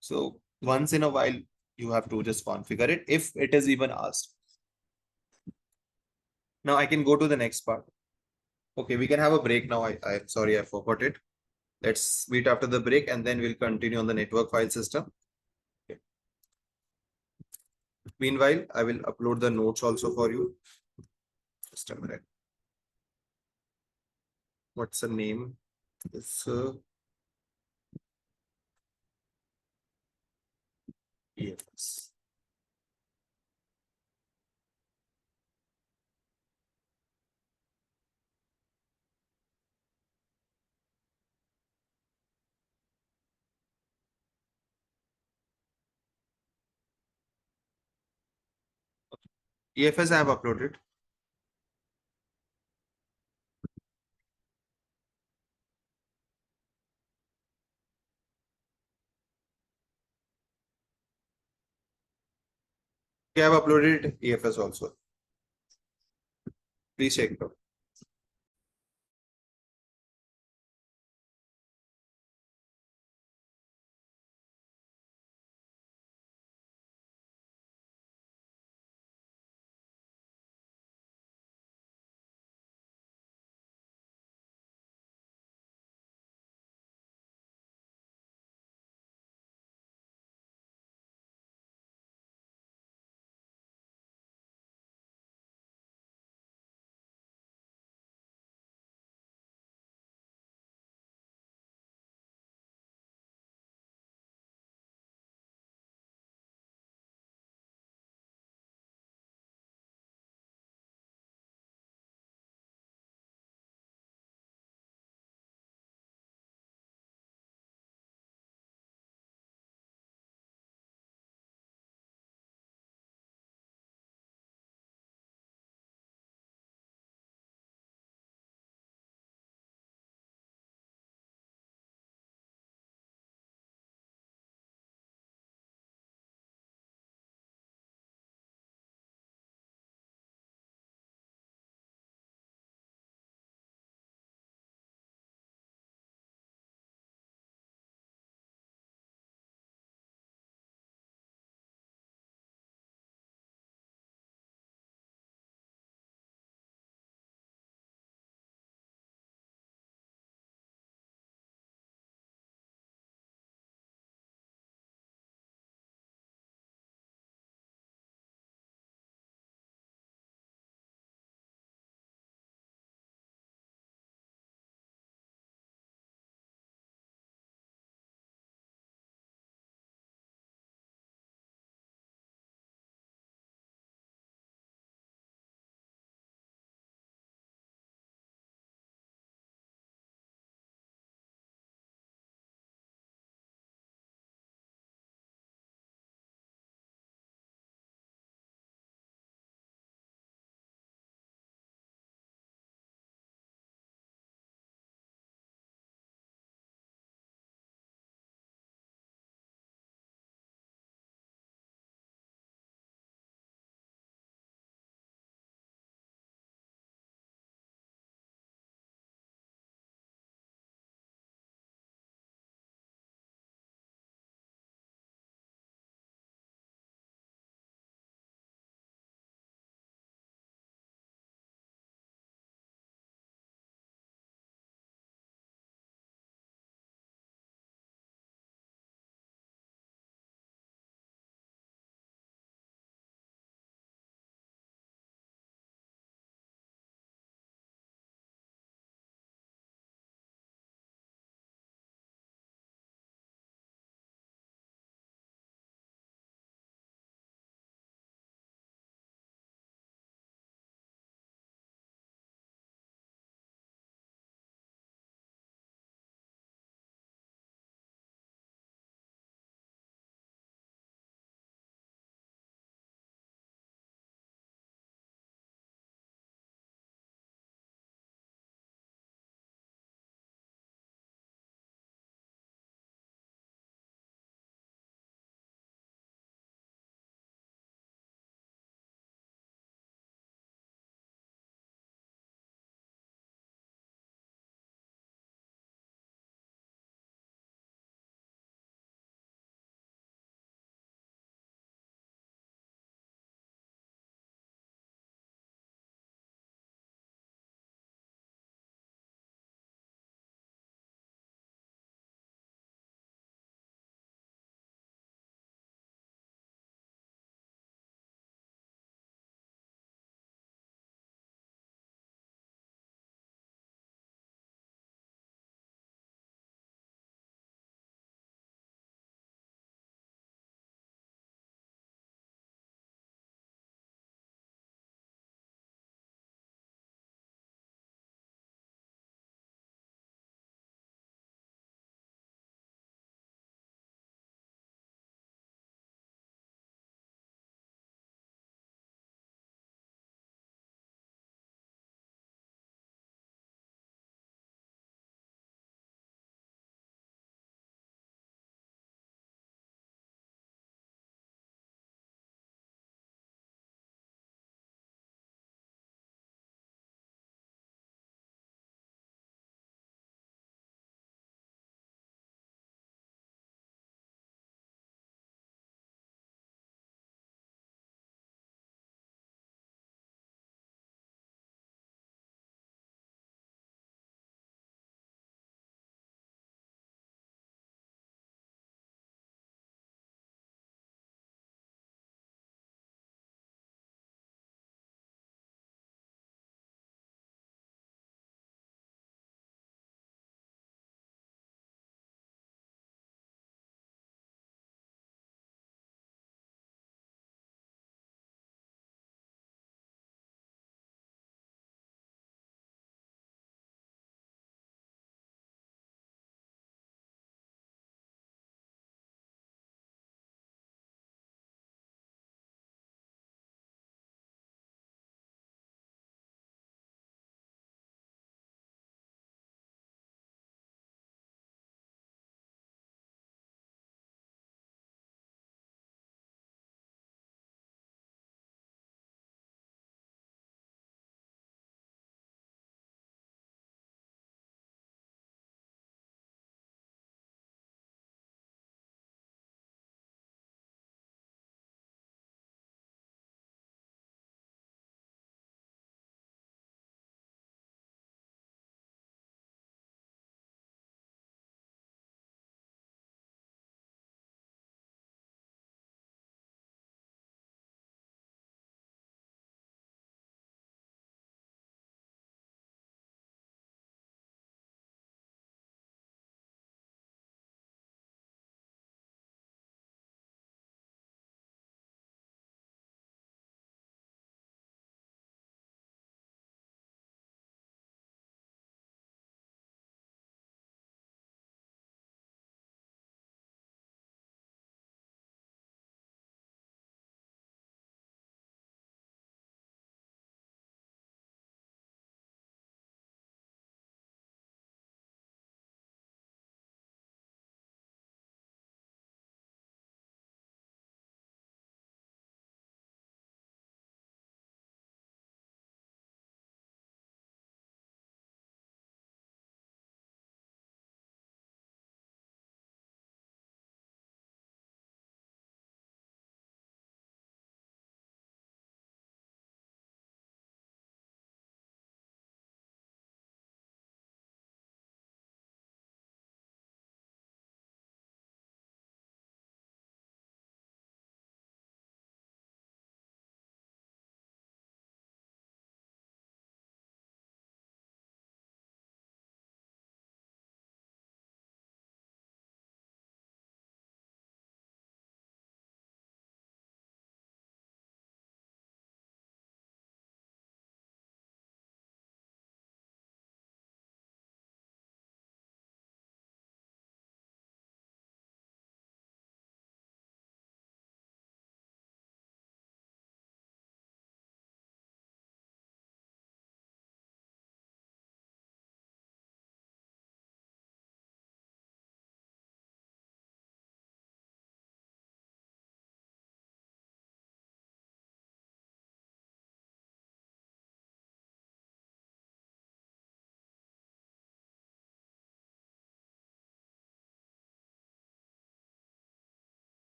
So once in a while, you have to just configure it if it is even asked. Now I can go to the next part. Okay, we can have a break now. I'm sorry, I forgot it. Let's meet after the break and then we'll continue on the network file system. Okay. Meanwhile, I will upload the notes also for you. Just a minute. What's the name? It's EFS. EFS I have uploaded. I have uploaded EFS also. Please check it out.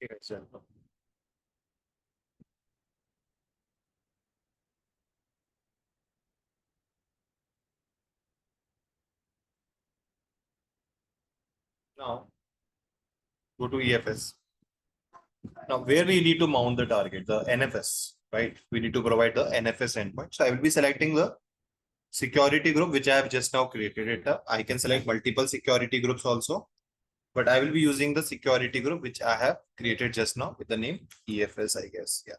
Yes, now go to EFS. Now, where we need to mount the target, the NFS, right? We need to provide the NFS endpoint. So I will be selecting the security group, which I have just now created it. I can select multiple security groups also, but I will be using the security group, which I have created just now with the name EFS, I guess. Yeah,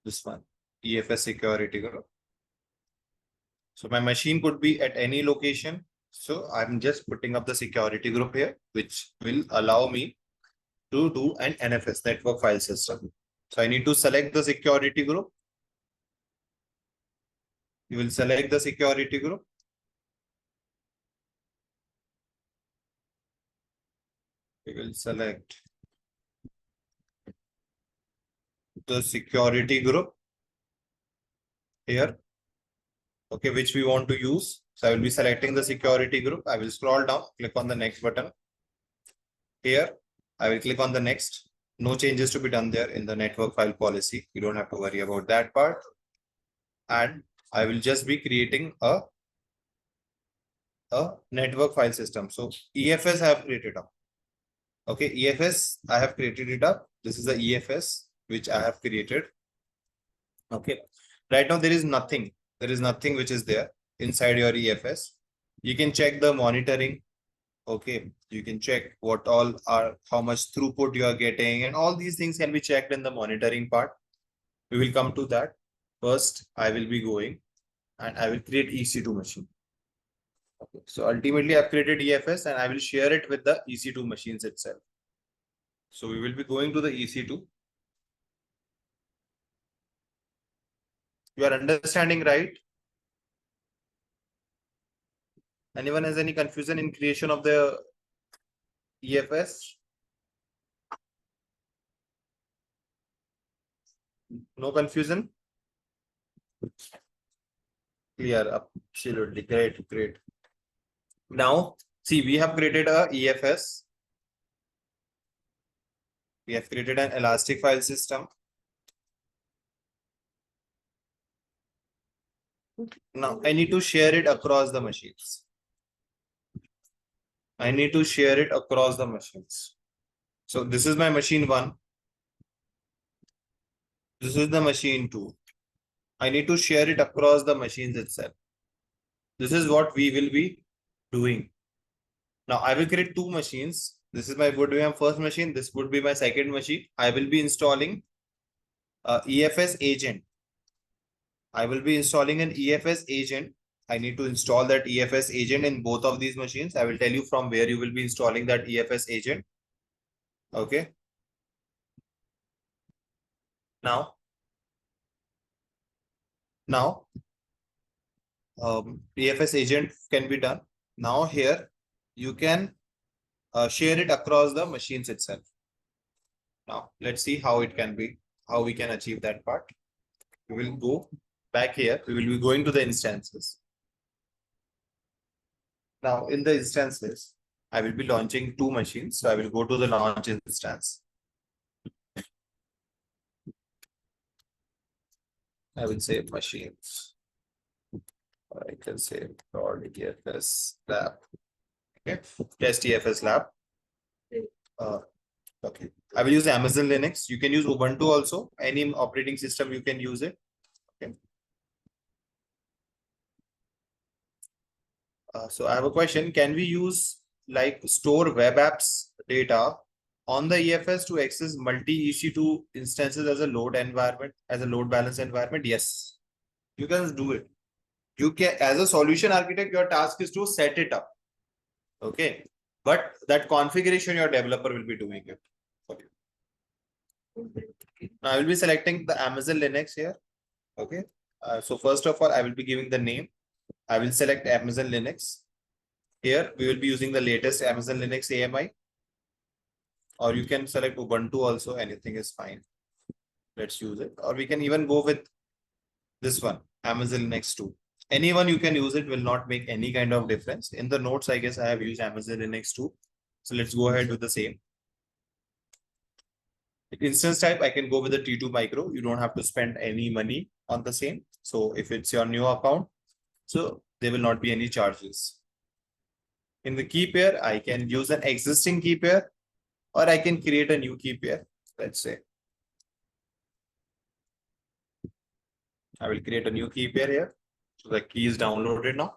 this one, EFS security group. So my machine could be at any location. So I'm just putting up the security group here, which will allow me to do an NFS, network file system. So I need to select the security group. You will select the security group. We will select the security group here. Okay, which we want to use. So I will be selecting the security group. I will scroll down, click on the next button. Here, I will click on the next. No changes to be done there in the network file policy. You don't have to worry about that part. And I will just be creating a network file system. So EFS I have created up. Okay, EFS I have created it up. This is the EFS which I have created. Okay, right now there is nothing. There is nothing which is there inside your EFS. You can check the monitoring. Okay, you can check what all are, how much throughput you are getting, and all these things can be checked in the monitoring part. We will come to that. First, I will be going and I will create EC2 machine. Okay, so ultimately I've created EFS and I will share it with the EC2 machines itself. So we will be going to the EC2. You are understanding, right? Anyone has any confusion in creation of the EFS? No confusion? Clear, absolutely. Great, great. Now, see, we have created a EFS. We have created an elastic file system. Now, I need to share it across the machines. I need to share it across the machines. So this is my machine 1. This is the machine 2. I need to share it across the machines itself. This is what we will be doing. Now I will create 2 machines. This is would be my first machine. This would be my second machine. I will be installing EFS agent. I will be installing an EFS agent. I need to install that EFS agent in both of these machines. I will tell you from where you will be installing that EFS agent. Okay. Now EFS agent can be done. Now here you can share it across the machines itself. Now let's see how it can be, how we can achieve that part. We will go back here. We will be going to the instances. Now in the instances, I will be launching 2 machines. So I will go to the launch instance. I will say machines. I can say EFS lab. Okay, test EFS lab. Okay, I will use Amazon Linux. You can use Ubuntu also. Any operating system you can use it. Okay. So I have a question. Can we use like store web apps data on the EFS to access multi EC2 instances as a load environment, as a load balance environment? Yes, you can do it. You can, as a solution architect, your task is to set it up. Okay, but that configuration your developer will be doing it for you. Now I will be selecting the Amazon Linux here. Okay, so first of all, I will be giving the name. I will select Amazon Linux. Here we will be using the latest Amazon Linux AMI, or you can select Ubuntu also. Anything is fine. Let's use it, or we can even go with this one, Amazon Linux 2. Anyone you can use it, will not make any kind of difference. In the notes, I guess I have used Amazon Linux 2. So let's go ahead with the same. Instance type, I can go with the T2 micro. You don't have to spend any money on the same. So if it's your new account, so there will not be any charges. In the key pair, I can use an existing key pair or I can create a new key pair. Let's say I will create a new key pair here. So the key is downloaded now.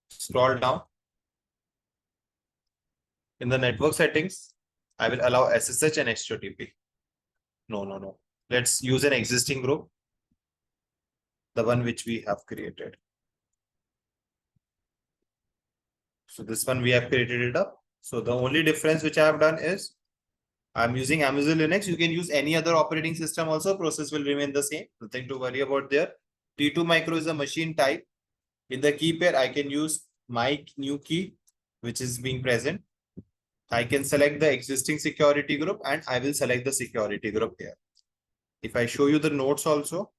Scroll down. In the network settings, I will allow SSH and HTTP. No. Let's use an existing group, the one which we have created. So this one we have created it up. So the only difference which I have done is I'm using Amazon Linux. You can use any other operating system also. Process will remain the same. Nothing to worry about there. T2 micro is a machine type. In the key pair, I can use my new key, which is being present. I can select the existing security group and I will select the security group here. If I show you the nodes also,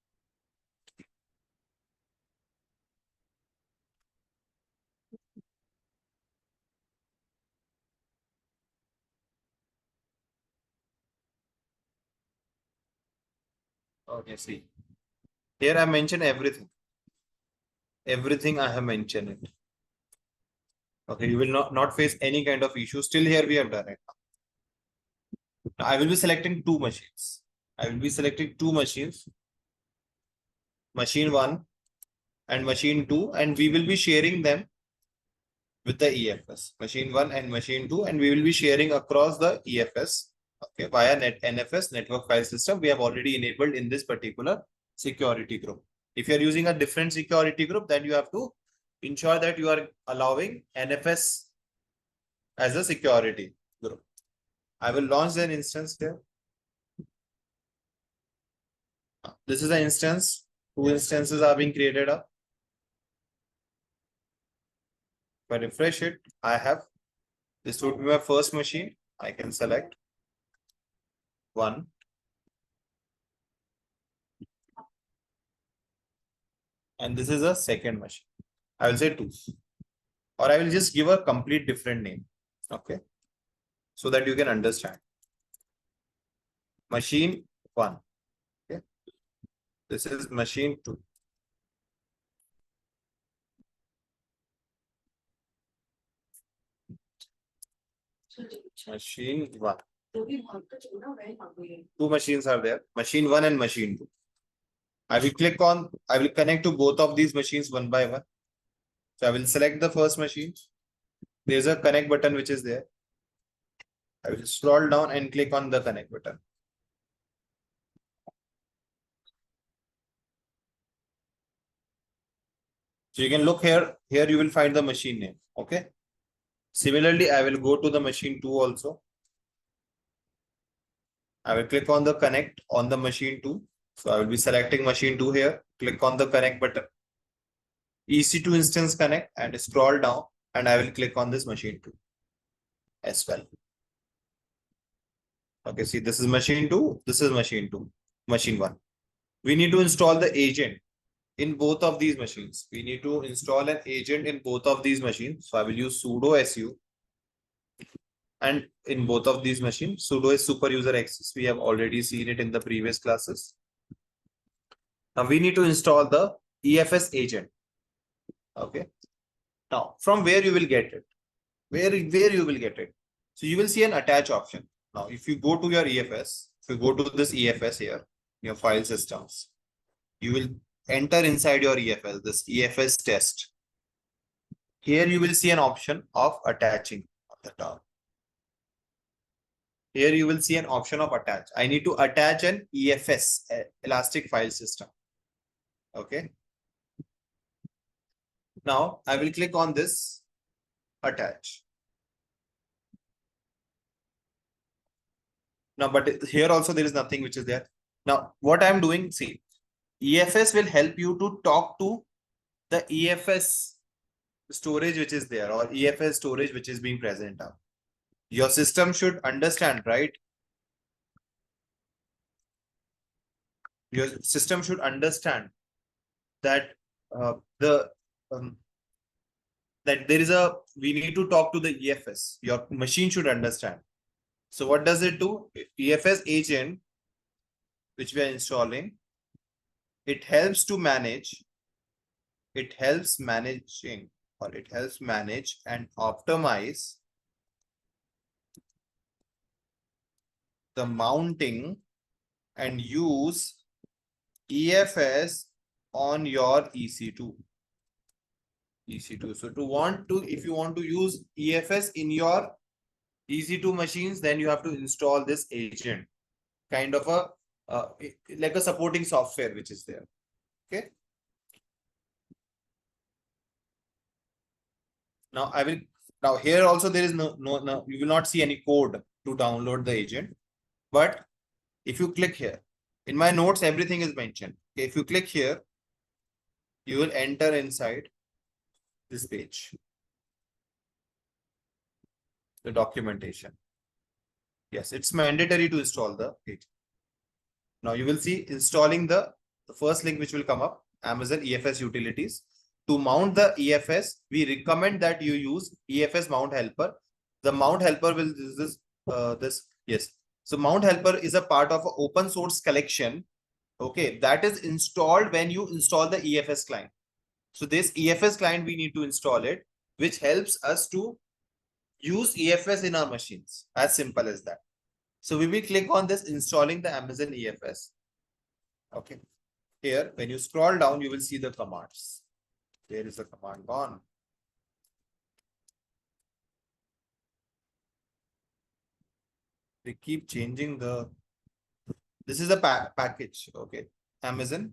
okay, see. Here I mentioned everything. Everything I have mentioned it. Okay, you will not face any kind of issue. Still here we have done it. Now I will be selecting two machines. I will be selecting two machines, machine 1 and machine 2, and we will be sharing them with the EFS, machine 1 and machine 2, and we will be sharing across the EFS, okay, via NFS, network file system. We have already enabled in this particular security group. If you are using a different security group, then you have to ensure that you are allowing NFS as a security group. I will launch an instance here. This is an instance. Two instances are being created up. If I refresh it, I have, this would be my first machine. I can select 1. And this is a second machine. I will say 2. Or I will just give a complete different name. Okay. So that you can understand. Machine 1. Okay. This is machine 2. Machine 1. Two machines are there. Machine 1 and machine 2. I will connect to both of these machines one by one. So I will select the first machine. There's a connect button which is there. I will scroll down and click on the connect button. So you can look here. Here you will find the machine name. Okay. Similarly, I will go to the machine 2 also. I will click on the connect on the machine 2. So I will be selecting machine 2 here. Click on the connect button. EC2 instance connect and scroll down and I will click on this machine 2 as well. Okay, see, this is machine 2. This is machine 2, machine 1. We need to install the agent in both of these machines. We need to install an agent in both of these machines. So I will use sudo su. And in both of these machines, sudo is super user access. We have already seen it in the previous classes. Now we need to install the EFS agent. Okay. Now from where you will get it? Where you will get it? So you will see an attach option. Now if you go to your EFS, if you go to this EFS here, your file systems, you will enter inside your EFS, this EFS test. Here you will see an option of attaching on the top. Here you will see an option of attach. I need to attach an EFS, elastic file system. Okay. Now I will click on this attach. Now, but here also there is nothing which is there. Now, what I'm doing, see, EFS will help you to talk to the EFS storage which is there or EFS storage which is being present now. Your system should understand, right? Your system should understand that that there is we need to talk to the EFS. Your machine should understand. So what does it do? EFS agent, which we are installing, it helps to manage, it helps managing, or it helps manage and optimize the mounting and use EFS on your EC2. EC2. So if you want to use EFS in your EC2 machines, then you have to install this agent, kind of a like a supporting software which is there. Okay. Now here also there is no, you will not see any code to download the agent. But if you click here, in my notes, everything is mentioned. Okay, if you click here, you will enter inside this page, the documentation. Yes, it's mandatory to install the agent. Now you will see installing the first link which will come up, Amazon EFS utilities. To mount the EFS, we recommend that you use EFS mount helper. The mount helper will yes. So mount helper is a part of an open source collection. Okay, that is installed when you install the EFS client. So this EFS client, we need to install it, which helps us to use EFS in our machines. As simple as that. So we will click on this installing the Amazon EFS. Okay. Here, when you scroll down, you will see the commands. There is a command gone. They keep changing the. This is a package. Okay. Amazon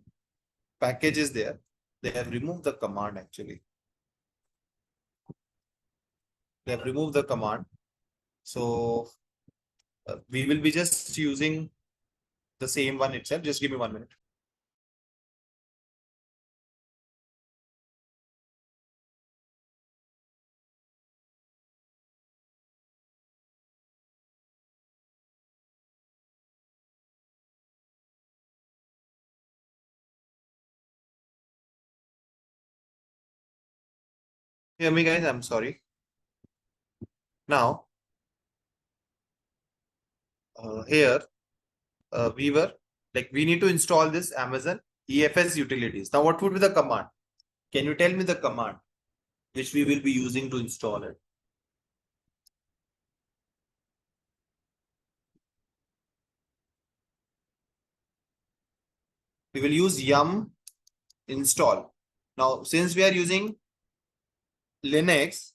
package is there. They have removed the command actually. They have removed the command. So we will be just using the same one itself. Just give me 1 minute. Hear me, guys? I'm sorry. Now, here we need to install this Amazon EFS utilities. Now, what would be the command? Can you tell me the command which we will be using to install it? We will use yum install. Now, since we are using Linux,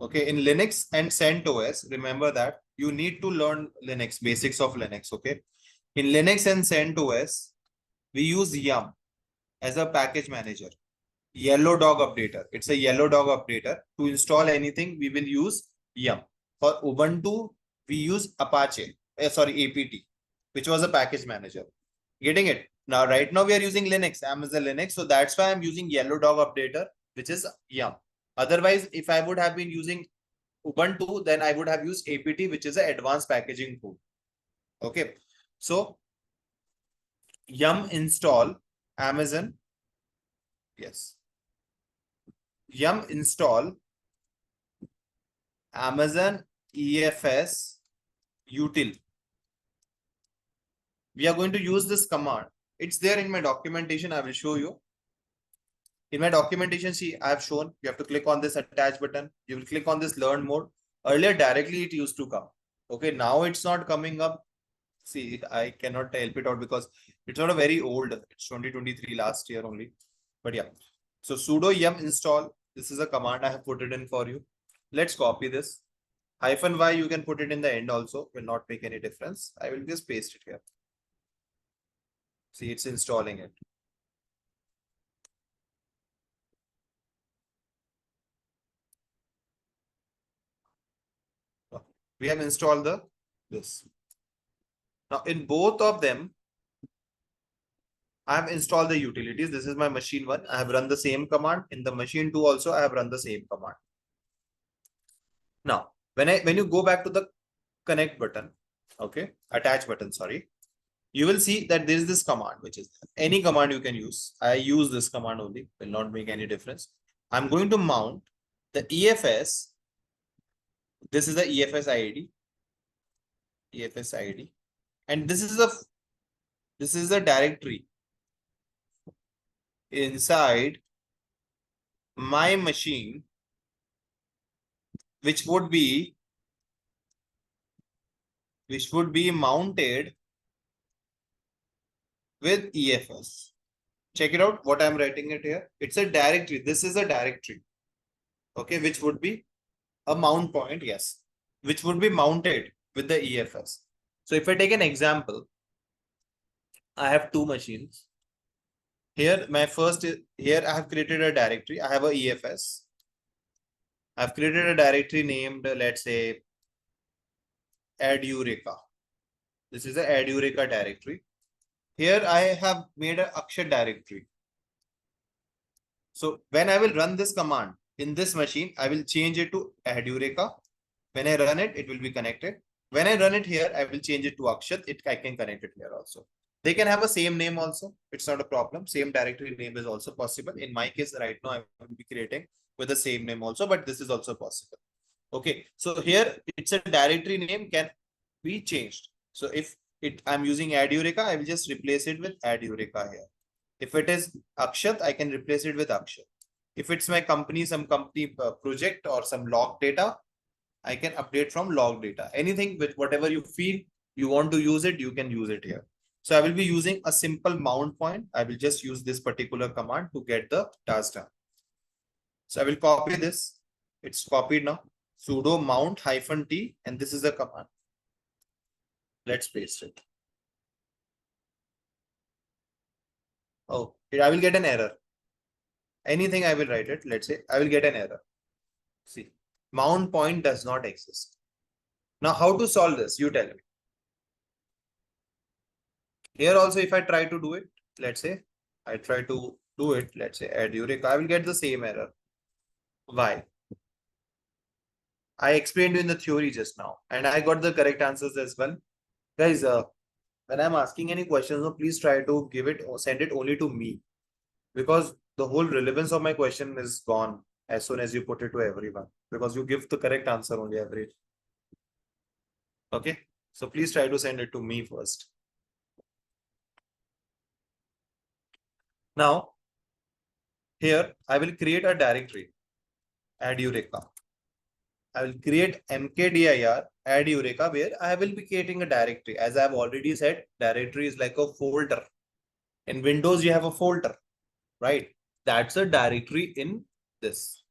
okay, in Linux and CentOS, remember that you need to learn Linux, basics of Linux, okay? In Linux and CentOS, we use yum as a package manager. Yellow dog updater. It's a yellow dog updater. To install anything, we will use yum. For Ubuntu, we use Apache, APT, which was a package manager. Getting it? Now, right now we are using Linux, Amazon Linux. So that's why I'm using yellow dog updater, which is yum. Otherwise, if I would have been using Ubuntu, then I would have used APT, which is an advanced packaging tool. Okay. So yum install Amazon. Yes. Yum install Amazon EFS util. We are going to use this command. It's there in my documentation. I will show you. In my documentation, see, I have shown you have to click on this attach button. You will click on this learn mode. Earlier, directly it used to come. Okay, now it's not coming up. See, I cannot help it out because it's not a very old. It's 2023 last year only. But yeah. So sudo yum install. This is a command I have put it in for you. Let's copy this. -y you can put it in the end also. Will not make any difference. I will just paste it here. See, it's installing it. We have installed this. Now, in both of them, I have installed the utilities. This is my machine 1. I have run the same command. In the machine 2 also, I have run the same command. Now, when you go back to the connect button, okay, attach button, sorry, you will see that there is this command, which is any command you can use. I use this command only, will not make any difference. I'm going to mount the EFS. This is the EFS ID. EFS ID. And this is a directory inside my machine, which would be mounted with EFS. Check it out what I'm writing it here. It's a directory. This is a directory. Okay, which would be a mount point, yes, which would be mounted with the EFS. So if I take an example, I have two machines. Here, here I have created a directory. I have a EFS. I've created a directory named, let's say, Add Eureka. This is a Add Eureka directory. Here I have made an Akshat directory. So when I will run this command in this machine, I will change it to Add Eureka. When I run it, it will be connected. When I run it here, I will change it to Akshat. I can connect it here also. They can have a same name also. It's not a problem. Same directory name is also possible. In my case, right now, I will be creating with the same name also, but this is also possible. Okay. So here it's a directory name can be changed. So if I'm using Add Eureka, I will just replace it with Add Eureka here. If it is Akshat, I can replace it with Akshat. If it's my company, some company project or some log data, I can update from log data. Anything with whatever you feel you want to use it, you can use it here. So I will be using a simple mount point. I will just use this particular command to get the task done. So I will copy this. It's copied now. Sudo mount -t, and this is the command. Let's paste it. Oh, I will get an error. Anything I will write it. Let's say I will get an error. See, mount point does not exist. Now, how to solve this? You tell me. Here also, if I try to do it, let's say I try to do it, let's say Add Eureka, I will get the same error. Why? I explained you in the theory just now, and I got the correct answers as well. Guys, when I'm asking any questions, please try to give it or send it only to me, because the whole relevance of my question is gone as soon as you put it to everyone, because you give the correct answer only every. Okay, so please try to send it to me first. Now, here I will create a directory, Add Eureka. I will create mkdir Add Eureka, where I will be creating a directory. As I've already said, directory is like a folder. In Windows, you have a folder, right? That's a directory in this.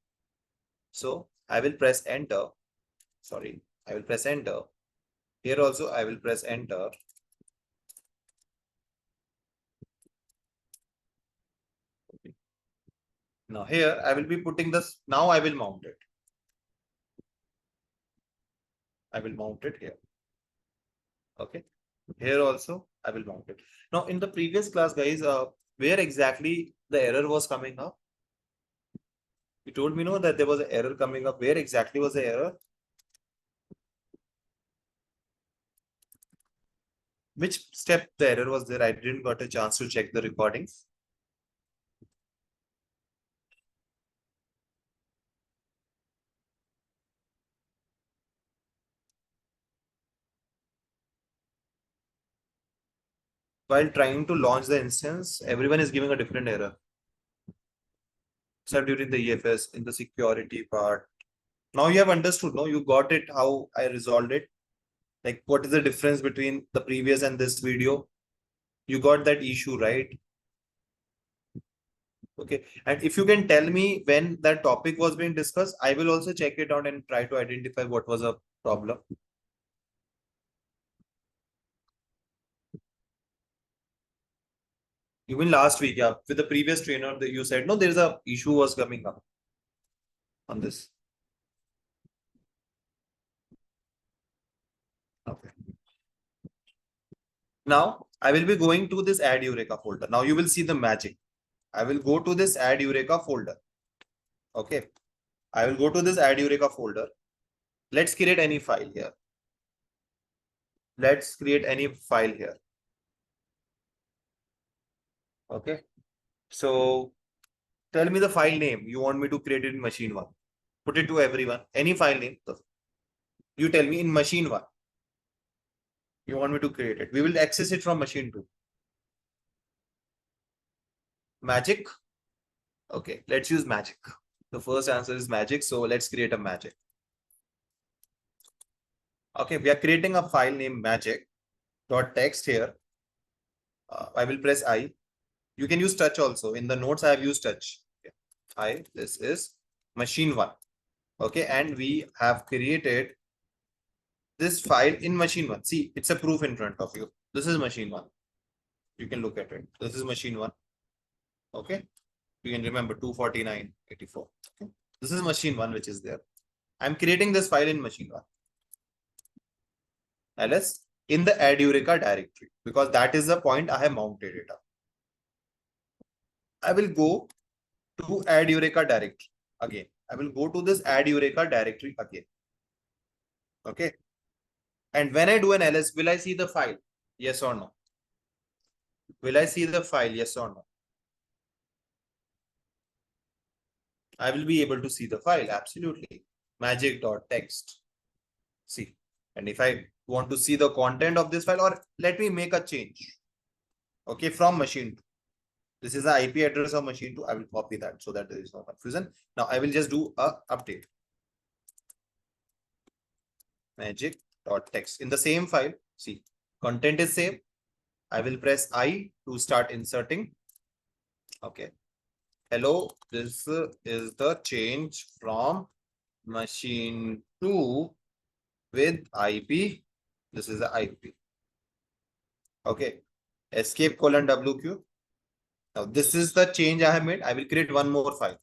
So I will press enter. Sorry, I will press enter. Here also, I will press enter. Now here, I will be putting this. Now I will mount it. I will mount it here. Okay. Here also, I will mount it. Now, in the previous class, guys, where exactly the error was coming up? You told me, no, that there was an error coming up. Where exactly was the error? Which step the error was there? I didn't got a chance to check the recordings. While trying to launch the instance, everyone is giving a different error. Except during the EFS in the security part. Now you have understood, no? You got it, how I resolved it. Like, what is the difference between the previous and this video? You got that issue, right? Okay. And if you can tell me when that topic was being discussed, I will also check it out and try to identify what was a problem. Even last week, yeah, with the previous trainer, that you said, no, there is a issue was coming up on this. Okay. Now, I will be going to this Add Eureka folder. Now you will see the magic. I will go to this Add Eureka folder. Okay. I will go to this Add Eureka folder. Let's create any file here. Let's create any file here. Okay. So tell me the file name you want me to create it in machine one. Put it to everyone. Any file name. You tell me in machine one. You want me to create it? We will access it from machine 2. Magic. Okay, let's use magic. The first answer is magic. So let's create a magic. Okay, we are creating a file named magic.txt here. I will press I. You can use touch also. In the notes, I have used touch. Okay. This is machine 1. Okay, and we have created this file in machine 1. See, it's a proof in front of you. This is machine 1. You can look at it. This is machine 1. Okay. You can remember 249.84. Okay. This is machine 1, which is there. I'm creating this file in machine 1. ls in the add Eureka directory, because that is the point I have mounted it up. I will go to add Eureka directory again. I will go to this add Eureka directory again. Okay. And when I do an ls, will I see the file? Yes or no? Will I see the file? Yes or no? I will be able to see the file. Absolutely. Magic.txt. See. And if I want to see the content of this file, or let me make a change. Okay, from machine 2. This is the IP address of machine 2. I will copy that so that there is no confusion. Now I will just do a update. Magic.txt. In the same file, see, content is same. I will press I to start inserting. Okay. Hello, this is the change from machine 2 with IP. This is the IP. Okay. Escape : WQ. Now this is the change I have made. I will create one more file.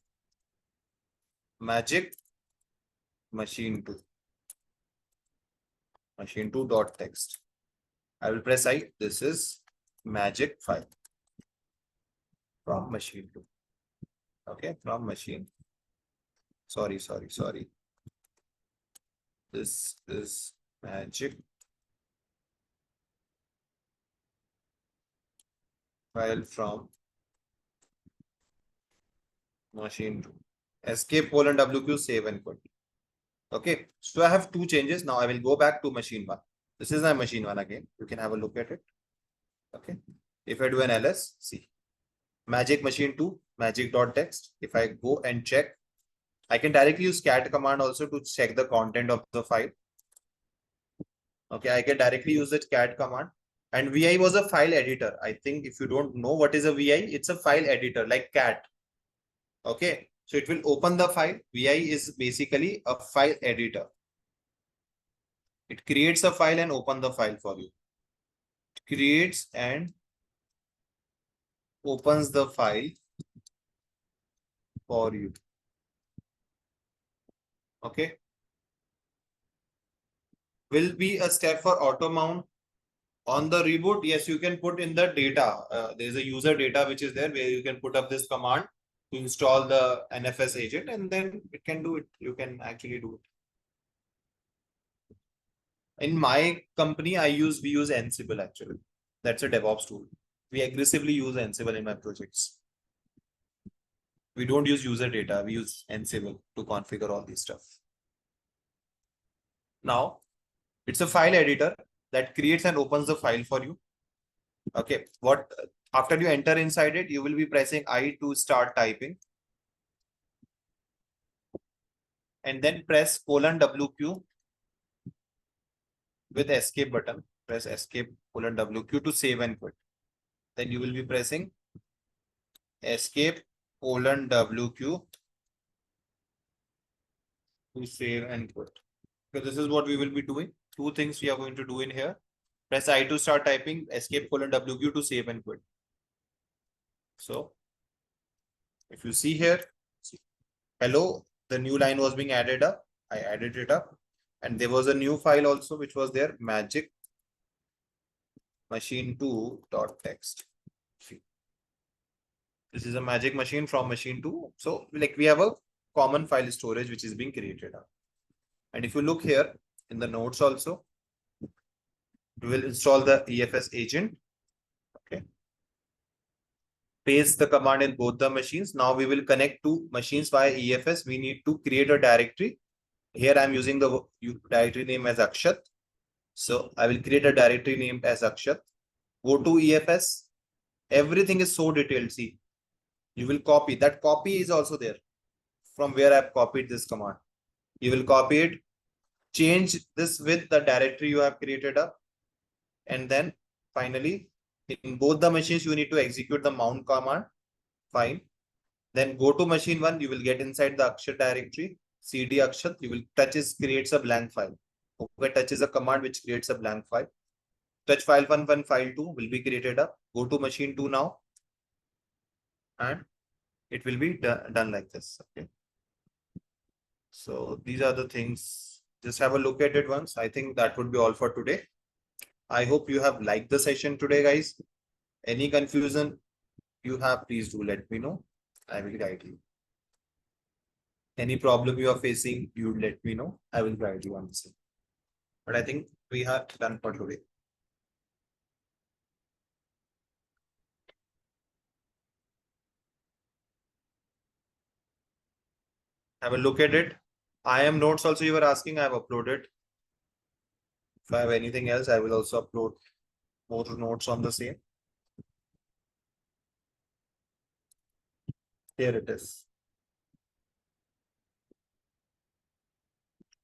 Magic machine 2. Machine 2.txt. I will press I. This is magic file from machine 2. Okay, from machine. Sorry. This is magic file from machine 2. Escape : WQ, save and quit. Okay, so I have two changes. Now I will go back to machine 1. This is my machine 1 again. You can have a look at it. Okay, if I do an ls, see, magic machine 2, magic.txt. If I go and check, I can directly use cat command also to check the content of the file. Okay, I can directly use the cat command. And VI was a file editor. I think if you don't know what is a VI, it's a file editor like cat. Okay, so it will open the file. VI is basically a file editor. It creates a file and open the file for you. It creates and opens the file for you. Okay. Will be a step for auto mount. On the reboot, yes, you can put in the data. There's a user data which is there where you can put up this command to install the NFS agent, and then it can do it. You can actually do it. In my company, we use Ansible actually. That's a DevOps tool. We aggressively use Ansible in my projects. We don't use user data. We use Ansible to configure all this stuff. Now, it's a file editor that creates and opens the file for you. Okay, after you enter inside it, you will be pressing I to start typing. And then press :WQ with escape button. Press escape :WQ to save and quit. Then you will be pressing escape :WQ to save and quit. So this is what we will be doing. Two things we are going to do in here. Press I to start typing, escape :WQ to save and quit. So if you see here, hello, the new line was being added up. I added it up. And there was a new file also, which was there, magic machine2.txt. This is a magic machine from machine 2. So like we have a common file storage which is being created up. And if you look here in the notes also, we will install the EFS agent. Okay. Paste the command in both the machines. Now we will connect to machines via EFS. We need to create a directory. Here I'm using the directory name as Akshat. So I will create a directory named as Akshat. Go to EFS. Everything is so detailed. See, you will copy. That copy is also there from where I've copied this command. You will copy it, change this with the directory you have created up, and then finally, in both the machines, you need to execute the mount command. Fine. Then go to machine one, you will get inside the Akshat directory, cd Akshat, you will touch is creates a blank file. Okay, touch is a command which creates a blank file. Touch file one, file two will be created up. Go to machine two now, and it will be done like this. Okay. So these are the things. Just have a look at it once. I think that would be all for today. I hope you have liked the session today, guys. Any confusion you have, please do let me know. I will guide you. Any problem you are facing, you let me know. I will guide you on this. But I think we have done for today. Have a look at it. I am notes also you were asking, I have uploaded. If I have anything else, I will also upload more notes on the same. Here it is.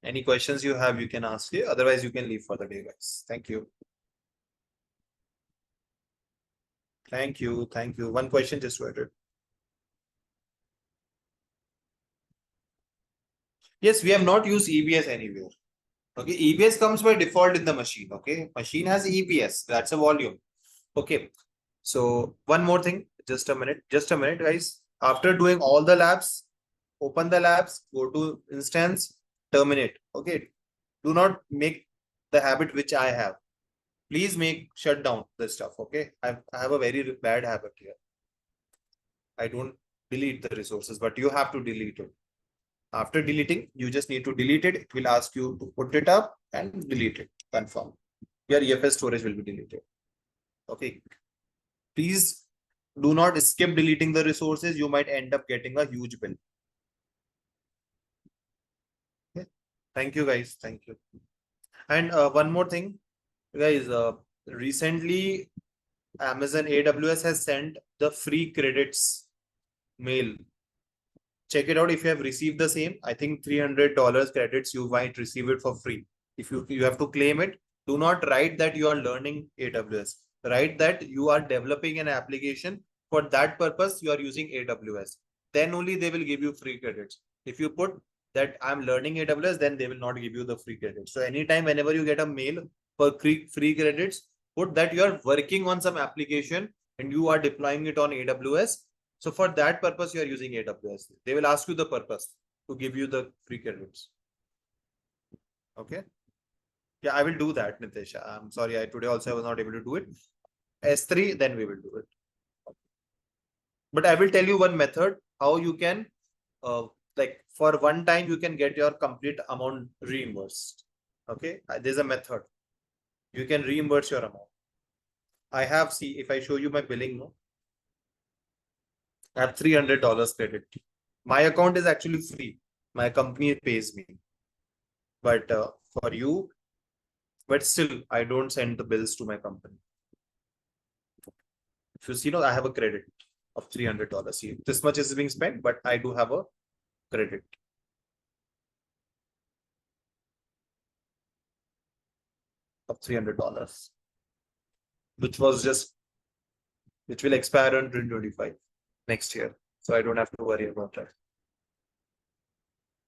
Any questions you have, you can ask here. Otherwise, you can leave for the day, guys. Thank you. Thank you. Thank you. One question just waited. Yes, we have not used EBS anywhere. Okay, EBS comes by default in the machine. Okay, machine has EBS. That's a volume. Okay, so one more thing. Just a minute, guys. After doing all the labs, open the labs, go to instance, terminate. Okay, do not make the habit which I have. Please shut down this stuff. Okay, I have a very bad habit here. I don't delete the resources, but you have to delete it. After deleting, you just need to delete it. It will ask you to put it up and delete it. Confirm. Your EFS storage will be deleted. Okay. Please do not skip deleting the resources. You might end up getting a huge bill. Okay. Thank you, guys. Thank you. And one more thing, guys. Recently, Amazon AWS has sent the free credits mail. Check it out if you have received the same. I think $300 credits, you might receive it for free. If you have to claim it, do not write that you are learning AWS. Write that you are developing an application. For that purpose, you are using AWS. Then only they will give you free credits. If you put that I'm learning AWS, then they will not give you the free credits. So anytime, whenever you get a mail for free credits, put that you are working on some application and you are deploying it on AWS. So for that purpose, you are using AWS. They will ask you the purpose to give you the free credits. Okay. Yeah, I will do that, Nitesh. I'm sorry, today also I was not able to do it. S3, then we will do it. But I will tell you one method how you can, like for one time, you can get your complete amount reimbursed. Okay. There's a method. You can reimburse your amount. I have, see, if I show you my billing, no, I have $300 credit. My account is actually free. My company pays me. But for you, but still, I don't send the bills to my company. If you see, I have a credit of $300. See, this much is being spent, but I do have a credit of $300, which will expire on 2025 next year. So I don't have to worry about that.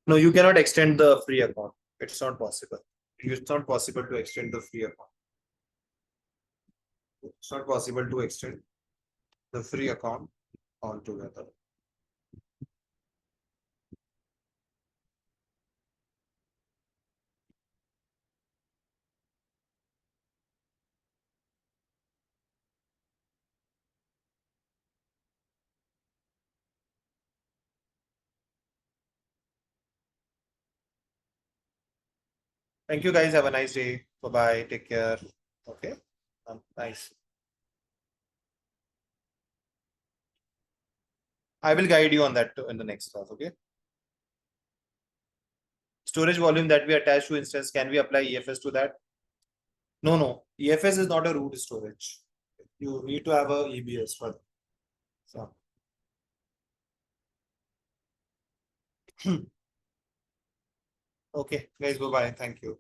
No, you cannot extend the free account. It's not possible. It's not possible to extend the free account. It's not possible to extend the free account altogether. Thank you, guys. Have a nice day. Bye-bye. Take care. Okay. Nice. I will guide you on that in the next class. Okay. Storage volume that we attach to instance, can we apply EFS to that? No. EFS is not a root storage. You need to have a EBS for that. So. Okay, guys, bye-bye. Thank you.